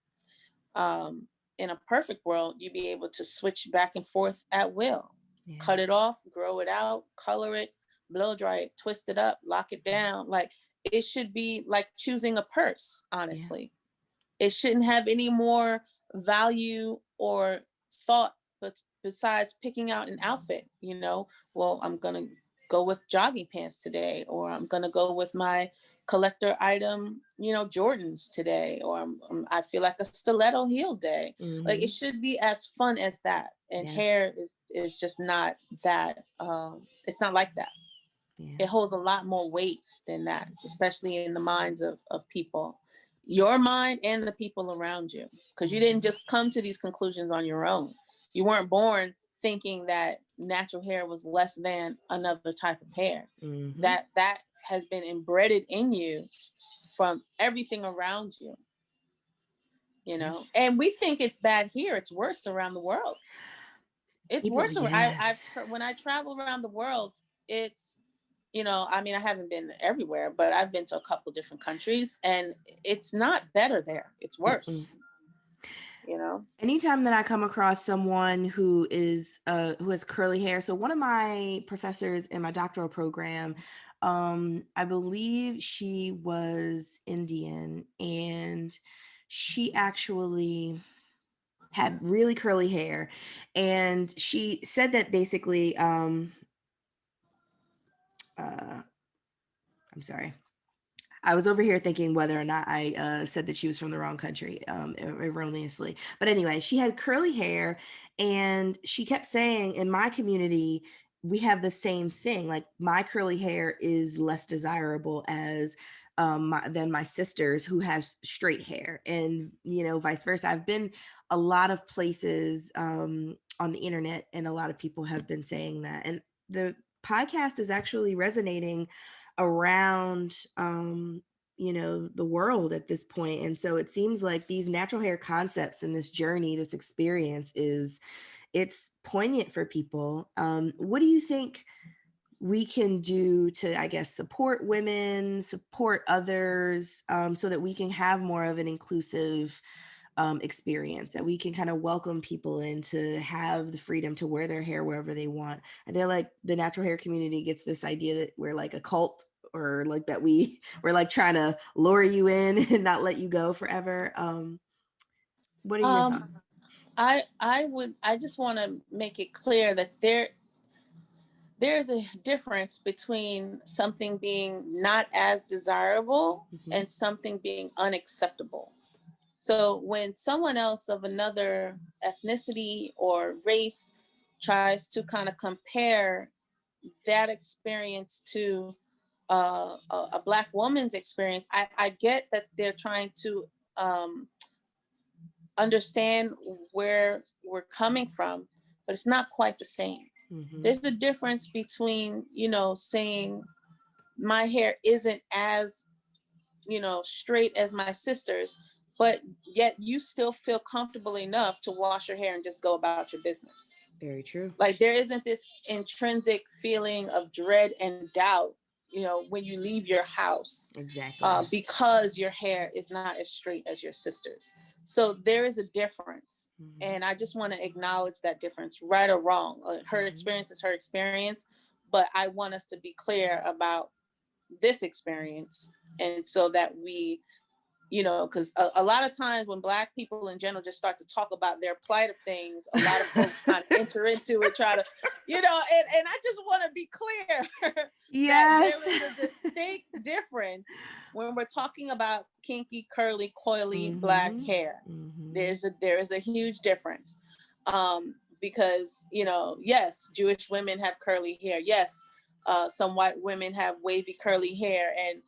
um, in a perfect world, you'd be able to switch back and forth at will, Yeah. cut it off, grow it out, color it, blow dry it, twist it up, lock it down. Like, it should be like choosing a purse, Yeah. honestly. It shouldn't have any more value or thought, but besides picking out an outfit. Well, I'm gonna go with jogging pants today, or I'm gonna go with my collector item, Jordans today, or I feel like a stiletto heel day. Like, it Mm-hmm. should be as fun as that. And Yes. hair is just not that. It's not like that. Yeah. It holds a lot more weight than that, especially in the minds of people, your mind and the people around you. Because you didn't Mm-hmm. just come to these conclusions on your own. You weren't born thinking that natural hair was less than another type of hair. Mm-hmm. That has been embedded in you from everything around you. Yes. And we think it's bad here. It's worse around the world. It's People, worse. yes. When I travel around the world, it's, I mean, I haven't been everywhere, but I've been to a couple different countries, and it's not better there. It's Mm-mm. worse. you know. Anytime that I come across someone who has curly hair, so one of my professors in my doctoral program, I believe she was Indian, and she actually had really curly hair, and she said that basically, I'm sorry. I was over here thinking whether or not I said that she was from the wrong country, erroneously. But anyway, she had curly hair, and she kept saying, in my community, we have the same thing. Like, my curly hair is less desirable as than my sister's who has straight hair, and vice versa. I've been a lot of places on the internet, and a lot of people have been saying that, and the podcast is actually resonating around the world at this point. And so it seems like these natural hair concepts and this journey, this experience, it's poignant for people. What do you think we can do to, I guess, support women, support others, so that we can have more of an inclusive experience, that we can kind of welcome people in to have the freedom to wear their hair wherever they want? And they're like, the natural hair community gets this idea that we're like a cult, or like that we're like trying to lure you in and not let you go forever. What are your Um, thoughts? I just want to make it clear that there's a difference between something being not as desirable Mm-hmm. and something being unacceptable. So when someone else of another ethnicity or race tries to kind of compare that experience to a Black woman's experience, I get that they're trying to understand where we're coming from, but it's not quite the same. Mm-hmm. There's a difference between, saying my hair isn't as, straight as my sister's, but yet you still feel comfortable enough to wash your hair and just go about your business. Very true. Like, there isn't this intrinsic feeling of dread and doubt, when you leave your house, Exactly. because your hair is not as straight as your sister's. So there is a difference. Mm-hmm. And I just want to acknowledge that difference, right or wrong. Her Mm-hmm. experience is her experience, but I want us to be clear about this experience. And so that we, because a lot of times when Black people in general just start to talk about their plight of things, a lot of folks kind of enter into it, try to, and I just want to be clear that Yes. there is a distinct difference when we're talking about kinky, curly, coily Black Mm-hmm. hair. Mm-hmm. There is a huge difference, because yes, Jewish women have curly hair. Yes, some white women have wavy curly hair, and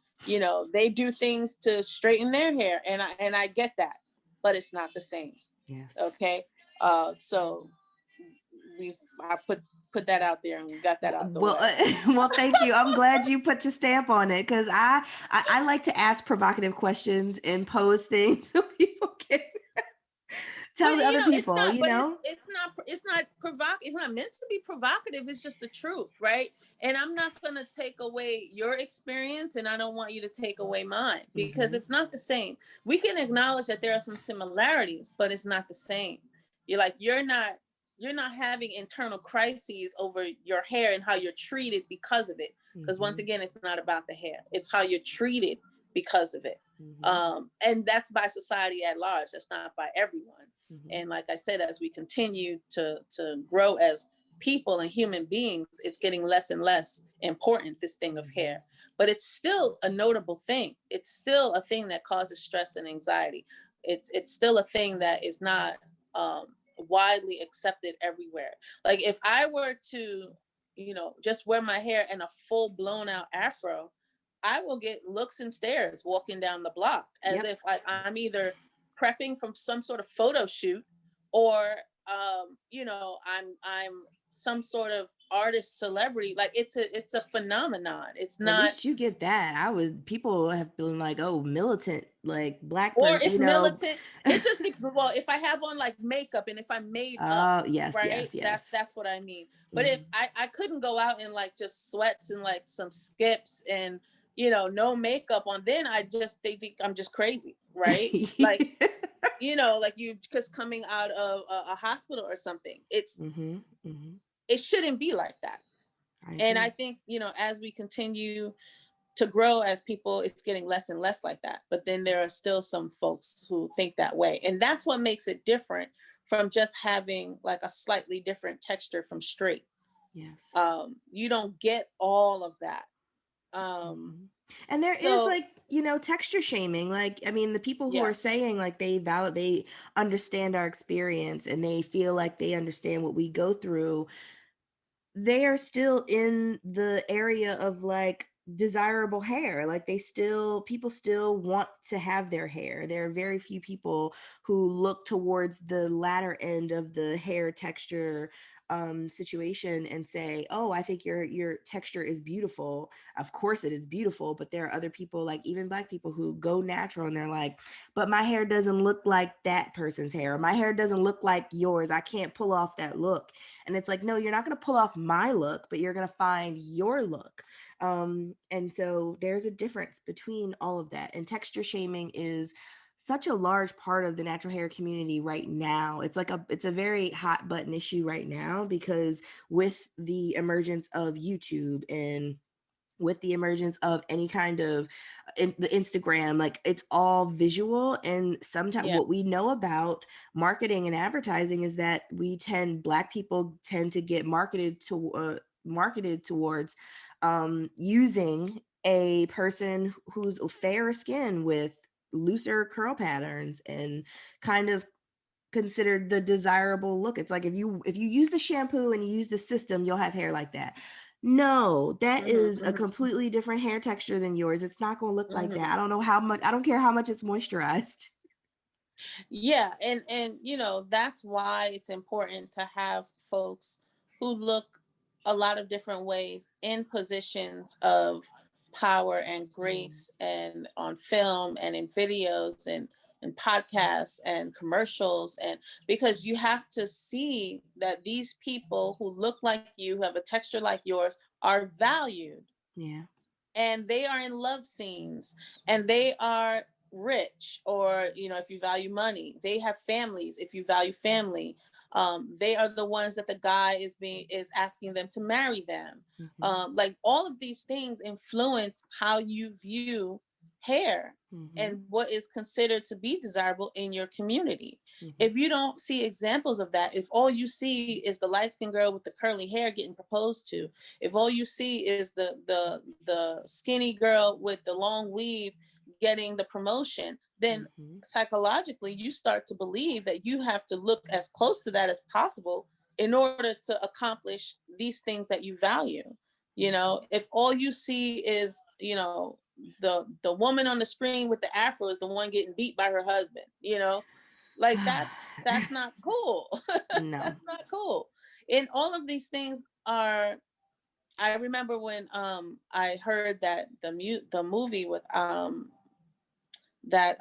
they do things to straighten their hair, and I get that, but it's not the same. Yes. Okay, so I put that out there, and we got that out the Well, way. well, thank you. I'm glad you put your stamp on it, because I like to ask provocative questions and pose things so people can But tell the other it's people, not. But it's not meant to be provocative. It's just the truth, right? And I'm not gonna take away your experience, and I don't want you to take away mine, because Mm-hmm. it's not the same. We can acknowledge that there are some similarities, but it's not the same. You're not having internal crises over your hair and how you're treated because of it. Because once Mm-hmm. again, it's not about the hair. It's how you're treated because of it. Mm-hmm. And that's by society at large. That's not by everyone. Mm-hmm. And like I said, as we continue to grow as people and human beings, it's getting less and less important, this thing of hair. But it's still a notable thing. It's still a thing that causes stress and anxiety. It's still a thing that is not widely accepted everywhere. Like, if I were to, just wear my hair in a full blown out afro, I will get looks and stares walking down the block, as Yep. if I'm either prepping from some sort of photo shoot, or I'm some sort of artist celebrity. Like, it's a phenomenon. It's At not. least you get that. People have been like, oh, militant, like Black Or person, it's militant. It just well, if I have on like makeup and if I'm made up, Oh, yes, right? yes, yes. That's what I mean. But if Mm-hmm. I couldn't go out in like just sweats and like some skips and no makeup on, then they think I'm just crazy, right? Like, you know, like you just coming out of a hospital or something. Mm-hmm. Mm-hmm. It shouldn't be like that. I And I agree. think, you know, as we continue to grow as people, it's getting less and less like that. But then there are still some folks who think that way. And that's what makes it different from just having like a slightly different texture from straight. Yes. You don't get all of that. Um, Mhm. And there is so like, texture shaming. Like, I mean, the people who are yes. saying like they understand our experience and they feel like they understand what we go through, they are still in the area of like desirable hair. Like people still want to have their hair. There are very few people who look towards the latter end of the hair texture situation and say, oh, I think your texture is beautiful. Of course it is beautiful, but there are other people, like even Black people, who go natural and they're like, but my hair doesn't look like that person's hair, or my hair doesn't look like yours, I can't pull off that look. And it's like, no, you're not going to pull off my look, but you're going to find your look. And so there's a difference between all of that. And texture shaming is such a large part of the natural hair community right now. It's a very hot button issue right now, because with the emergence of YouTube and with the emergence of any kind of the Instagram, like it's all visual. And sometimes Yeah. what we know about marketing and advertising is that Black people tend to get marketed towards using a person who's fairer skin with looser curl patterns and kind of considered the desirable look. It's like if you use the shampoo and you use the system, you'll have hair like that. No, that Hmm. is a Hmm. completely different hair texture than yours. It's not going to look like that. Hmm. I don't know how much, I don't care how much it's moisturized. Yeah, and you know, that's why it's important to have folks who look a lot of different ways in positions of power and Mm, grace, and on film and in videos and podcasts and commercials. And because you have to see that these people who look like you, who have a texture like yours, are valued, yeah. and they are in love scenes, and they are rich, or you know, if you value money, they have families, if you value family. They are the ones that the guy is asking them to marry them. Mm-hmm. Like all of these things influence how you view hair Mm-hmm. and what is considered to be desirable in your community. Mm-hmm. If you don't see examples of that, if all you see is the light skinned girl with the curly hair getting proposed to, if all you see is the skinny girl with the long weave getting the promotion, then Mm-hmm. psychologically you start to believe that you have to look as close to that as possible in order to accomplish these things that you value. You know, if all you see is, you know, the woman on the screen with the afro is the one getting beat by her husband, you know, like that's not cool. No. That's not cool. And all of these things are, I remember when I heard that the movie with that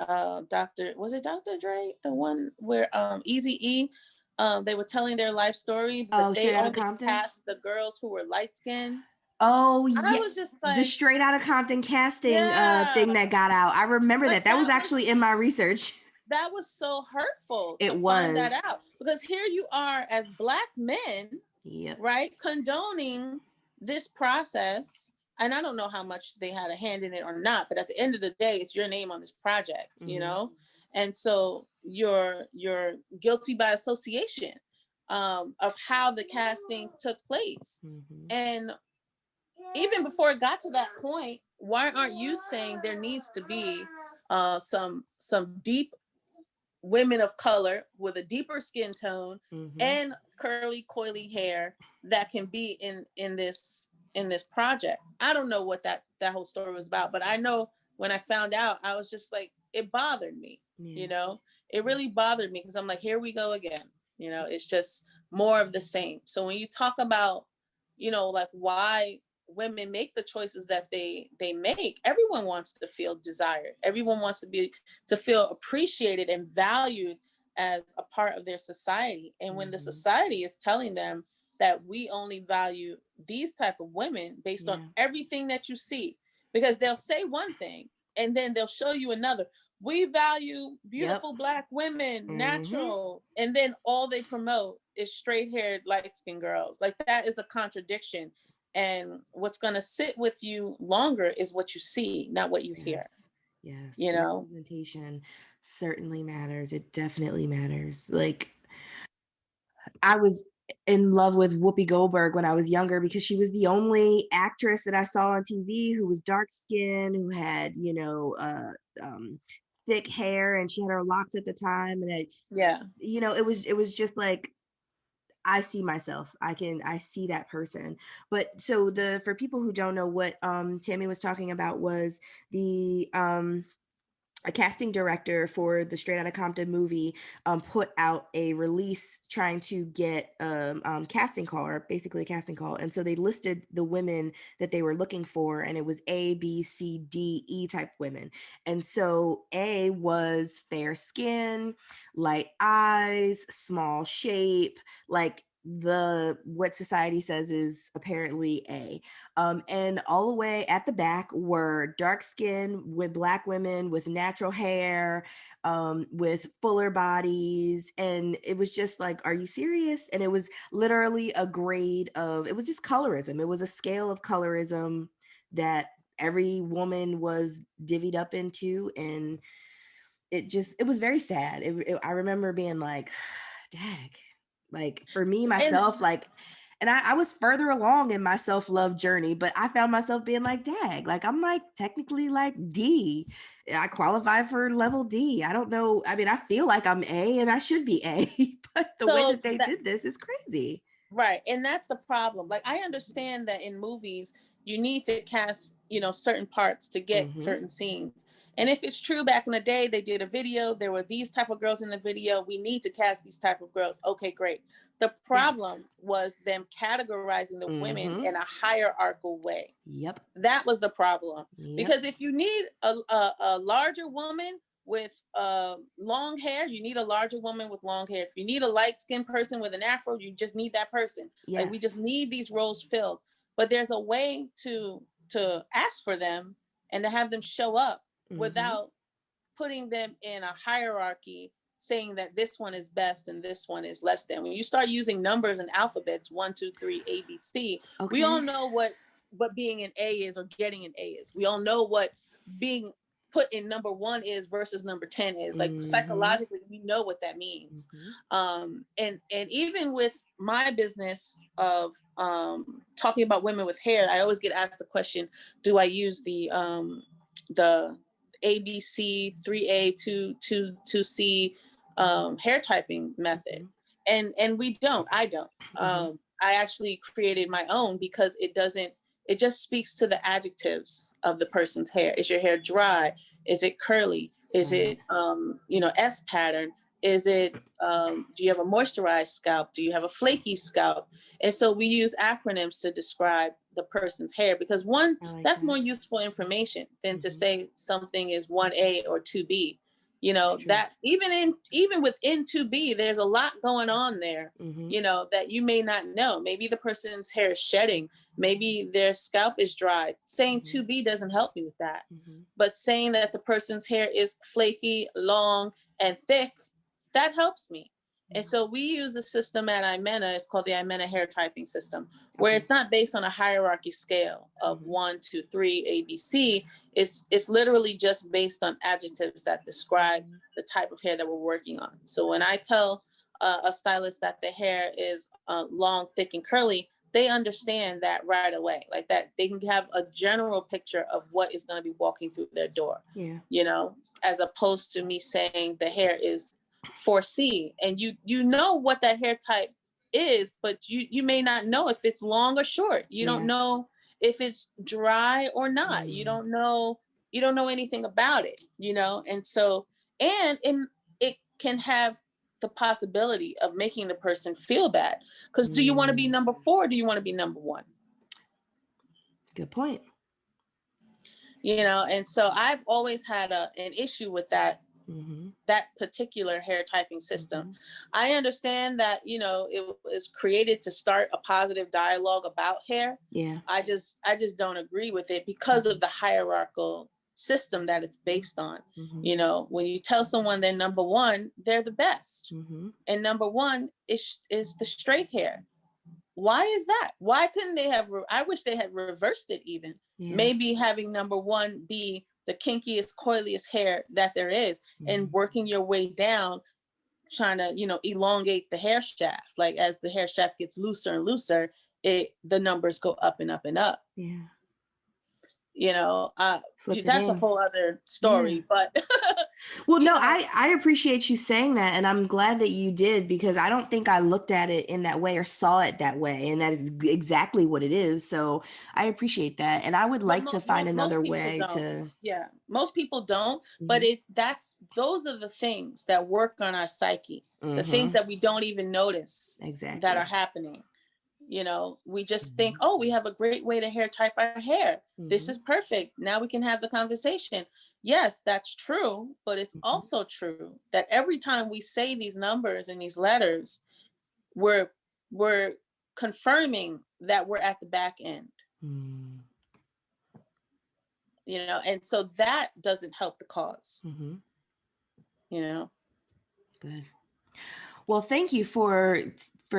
Dr. was it Dr. Dre, the one where Easy E, they were telling their life story, but Oh, they Straight Outta only Compton. cast the girls who were light skinned. Oh I yeah, was just the like, Straight Outta Compton casting yeah, thing that got out. I remember like that. That was actually in my research. that was so hurtful It to find that was. out, because here you are as Black men, Yep. right, condoning this process. And I don't know how much they had a hand in it or not, but at the end of the day, it's your name on this project, you Mm-hmm. know. And so you're guilty by association of how the casting took place. Mm-hmm. And even before it got to that point, why aren't you saying there needs to be some deep women of color with a deeper skin tone Mm-hmm. and curly coily hair that can be in this project? I don't know what that whole story was about, but I know when I found out, I was just like, it bothered me. You Yeah. know, it really bothered me, because I'm like, here we go again. You know, it's just more of the same. So when you talk about, you know, like why women make the choices that they make, everyone wants to feel desired, everyone wants to feel appreciated and valued as a part of their society. And when the Mm-hmm. society is telling them that we only value these type of women based on Yeah. everything that you see, because they'll say one thing and then they'll show you another. we value Yep. beautiful Black women, Mm-hmm. natural, and then all they promote is straight haired, light skinned girls. Like, that is a contradiction. And what's going to sit with you longer is what you see, not what you hear, Yes. Yes. you know? Representation certainly matters. It definitely matters. Like, I was in love with Whoopi Goldberg when I was younger because she was the only actress that I saw on TV who was dark skinned, who had, um, thick hair, and she had her locks at the time. And Yeah. it was just like, I see myself. I see that person. But so the for people who don't know, what Tammy was talking about was the a casting director for the Straight Outta Compton movie put out a release trying to get casting call, or basically a casting call. And so they listed the women that they were looking for, and it was A, B, C, D, E type women. And so A was fair skin, light eyes, small shape, like the what society says is apparently A. And all the way at the back were dark skin with Black women with natural hair, with fuller bodies. And it was just like, are you serious? And it was literally a grade of, it was just colorism. It was a scale of colorism that every woman was divvied up into. And it was very sad. I remember being like, dag, like for me, And myself, like, and I was further along in my self-love journey, but I found myself being like, dag, like I'm like technically like D. I qualify for level D. I don't know. I mean, I feel like I'm A and I should be A, but the way so that they that, did this is crazy. right. And that's the problem. Like, I understand that in movies, you need to cast, certain parts to get Mm-hmm. certain scenes. And if it's true, back in the day, they did a video, there were these type of girls in the video, we need to cast these type of girls. Okay, great. The Yes. problem was them categorizing the women Mm-hmm. in a hierarchical way. Yep. That was the problem. Yep. Because if you need a larger woman with long hair, you need a larger woman with long hair. If you need a light skinned person with an afro, you just need that person. Like, we Yes. just need these roles filled. But there's a way to ask for them and to have them show up Mm-hmm. without putting them in a hierarchy, saying that this one is best and this one is less than. When you start using numbers and alphabets, 1, 2, 3, A, B, C, we all Okay. know what being an A is, or getting an A is. We all know what being put in number 1 is versus number 10 is. Like, Mm-hmm. psychologically, we know what that means. Mm-hmm. And even with my business of talking about women with hair, I always get asked the question, do I use the ABC 3A to C hair typing method? Mm-hmm. And we don't. I don't. Mm-hmm. I actually created my own because it doesn't. It just speaks to the adjectives of the person's hair. Is your hair dry? Is it curly? Is Right. it S pattern? Is it do you have a moisturized scalp? Do you have a flaky scalp? And so we use acronyms to describe the person's hair, because one, I like that's that. more useful information than to Mm-hmm. say something is 1A or 2B. It's true. That even within 2B, there's a lot going on there, Mm-hmm. that you may not know. Maybe the person's hair is shedding, maybe their scalp is dry. Saying Mm-hmm. 2B doesn't help me with that. Mm-hmm. But saying that the person's hair is flaky, long, and thick, that helps me. And Mm-hmm. so we use a system at IMENA. It's called the IMENA hair typing system, where Okay. it's not based on a hierarchy scale of Mm-hmm. 1, 2, 3, ABC. It's literally just based on adjectives that describe Mm-hmm. the type of hair that we're working on. So when I tell a stylist that the hair is long, thick, and curly, they understand that right away. Like, that they can have a general picture of what is going to be walking through their door, Yeah. as opposed to me saying the hair is 4C, and you know what that hair type is, but you may not know if it's long or short. You don't Yeah. know if it's dry or not. You Mm. don't know anything about it. And so, and it can have the possibility of making the person feel bad, because do you want to be Mm. number 4, or do you want to be number 1? Good point. And so I've always had an issue with Mm-hmm. that particular hair typing system. Mm-hmm. I understand that, it was created to start a positive dialogue about hair. Yeah. I just don't agree with it because Mm-hmm. of the hierarchical system that it's based on. Mm-hmm. You know, when you tell someone they're number one, they're the best. Mm-hmm. And number one is the straight hair. Why is that? Why couldn't they have? I wish they had reversed it even. Yeah. Maybe having number one be the kinkiest, coiliest hair that there is, and Mm-hmm. working your way down, trying to, you know, elongate the hair shaft. Like as the hair shaft gets looser and looser, the numbers go up and up and up. Yeah. You know, Flip it that's a in. whole other Yeah. story. But Well, you no, know, I appreciate you saying that, and I'm glad that you did, because I don't think I looked at it in that way or saw it that way, and that is exactly what it is. So I appreciate that, and I would but like to find another most people way don't. to. Yeah, most people don't. But Mhm. those are the things that work on our psyche, the things Mhm. that we don't even notice that are Exactly. happening. You know, we just think, Mhm. oh, we have a great way to hair type our hair. This is Mhm. perfect. Now we can have the conversation. Yes, that's true. But it's Mhm. also true that every time we say these numbers and these letters, we're we're confirming that we're at the back end, Mm. you know, and so that doesn't help the cause, Mhm. you know. Good. Well, thank you for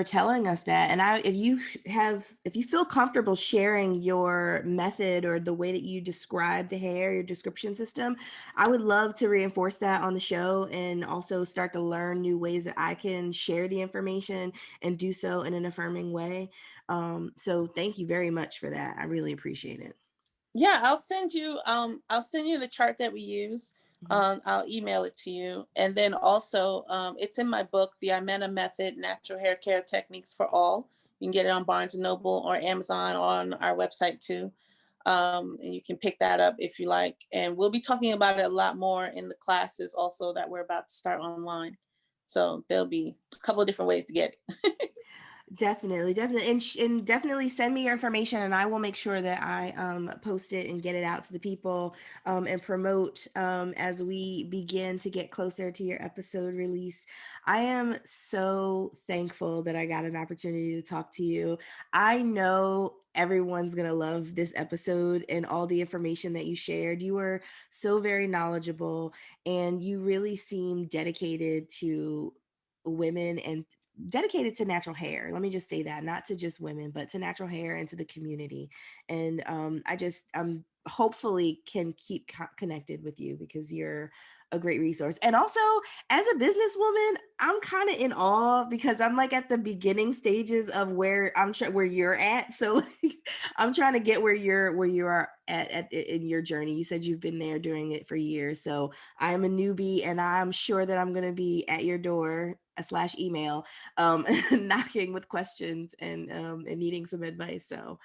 telling us that. And if you feel comfortable sharing your method or the way that you describe the hair, your description system, I would love to reinforce that on the show and also start to learn new ways that I can share the information and do so in an affirming way. So thank you very much for that. I really appreciate it. Yeah, I'll send you the chart that we use. Mhm. I'll email it to you. And then also it's in my book, The IMENA Method, Natural Hair Care Techniques for All. You can get it on Barnes and Noble or Amazon, on our website too. And you can pick that up if you like. And we'll be talking about it a lot more in the classes also that we're about to start online. So there'll be a couple of different ways to get it. Definitely, definitely, and definitely send me your information, and I will make sure that I post it and get it out to the people, and promote as we begin to get closer to your episode release. I am so thankful that I got an opportunity to talk to you. I know everyone's gonna love this episode and all the information that you shared. You were so very knowledgeable, and you really seem dedicated to women and dedicated to natural hair. Let me just say that, not to just women, but to natural hair and to the community. And I'm hopefully can keep connected with you because you're a great resource. And also, as a businesswoman, I'm kind of in awe because I'm like at the beginning stages of where I'm sure where you're at. So like, I'm trying to get where you are at in your journey. You said you've been there doing it for years. So I'm a newbie, and I'm sure that I'm going to be at your door slash email, knocking with questions and needing some advice. So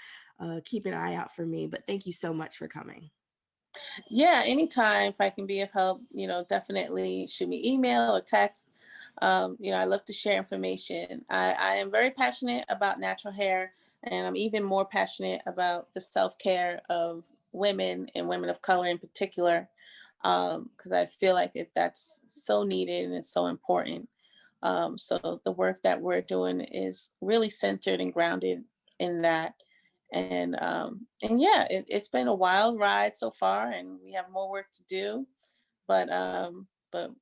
keep an eye out for me. But thank you so much for coming. Yeah, anytime if I can be of help, you know, definitely shoot me email or text. You know, I love to share information. I am very passionate about natural hair, and I'm even more passionate about the self-care of women and women of color in particular, because I feel like that's so needed and it's so important. So the work that we're doing is really centered and grounded in that. And yeah, it's been a wild ride so far, and we have more work to do. But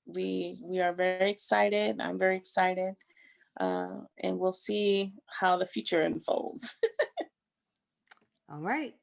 we are very excited. I'm very excited, and we'll see how the future unfolds. All right.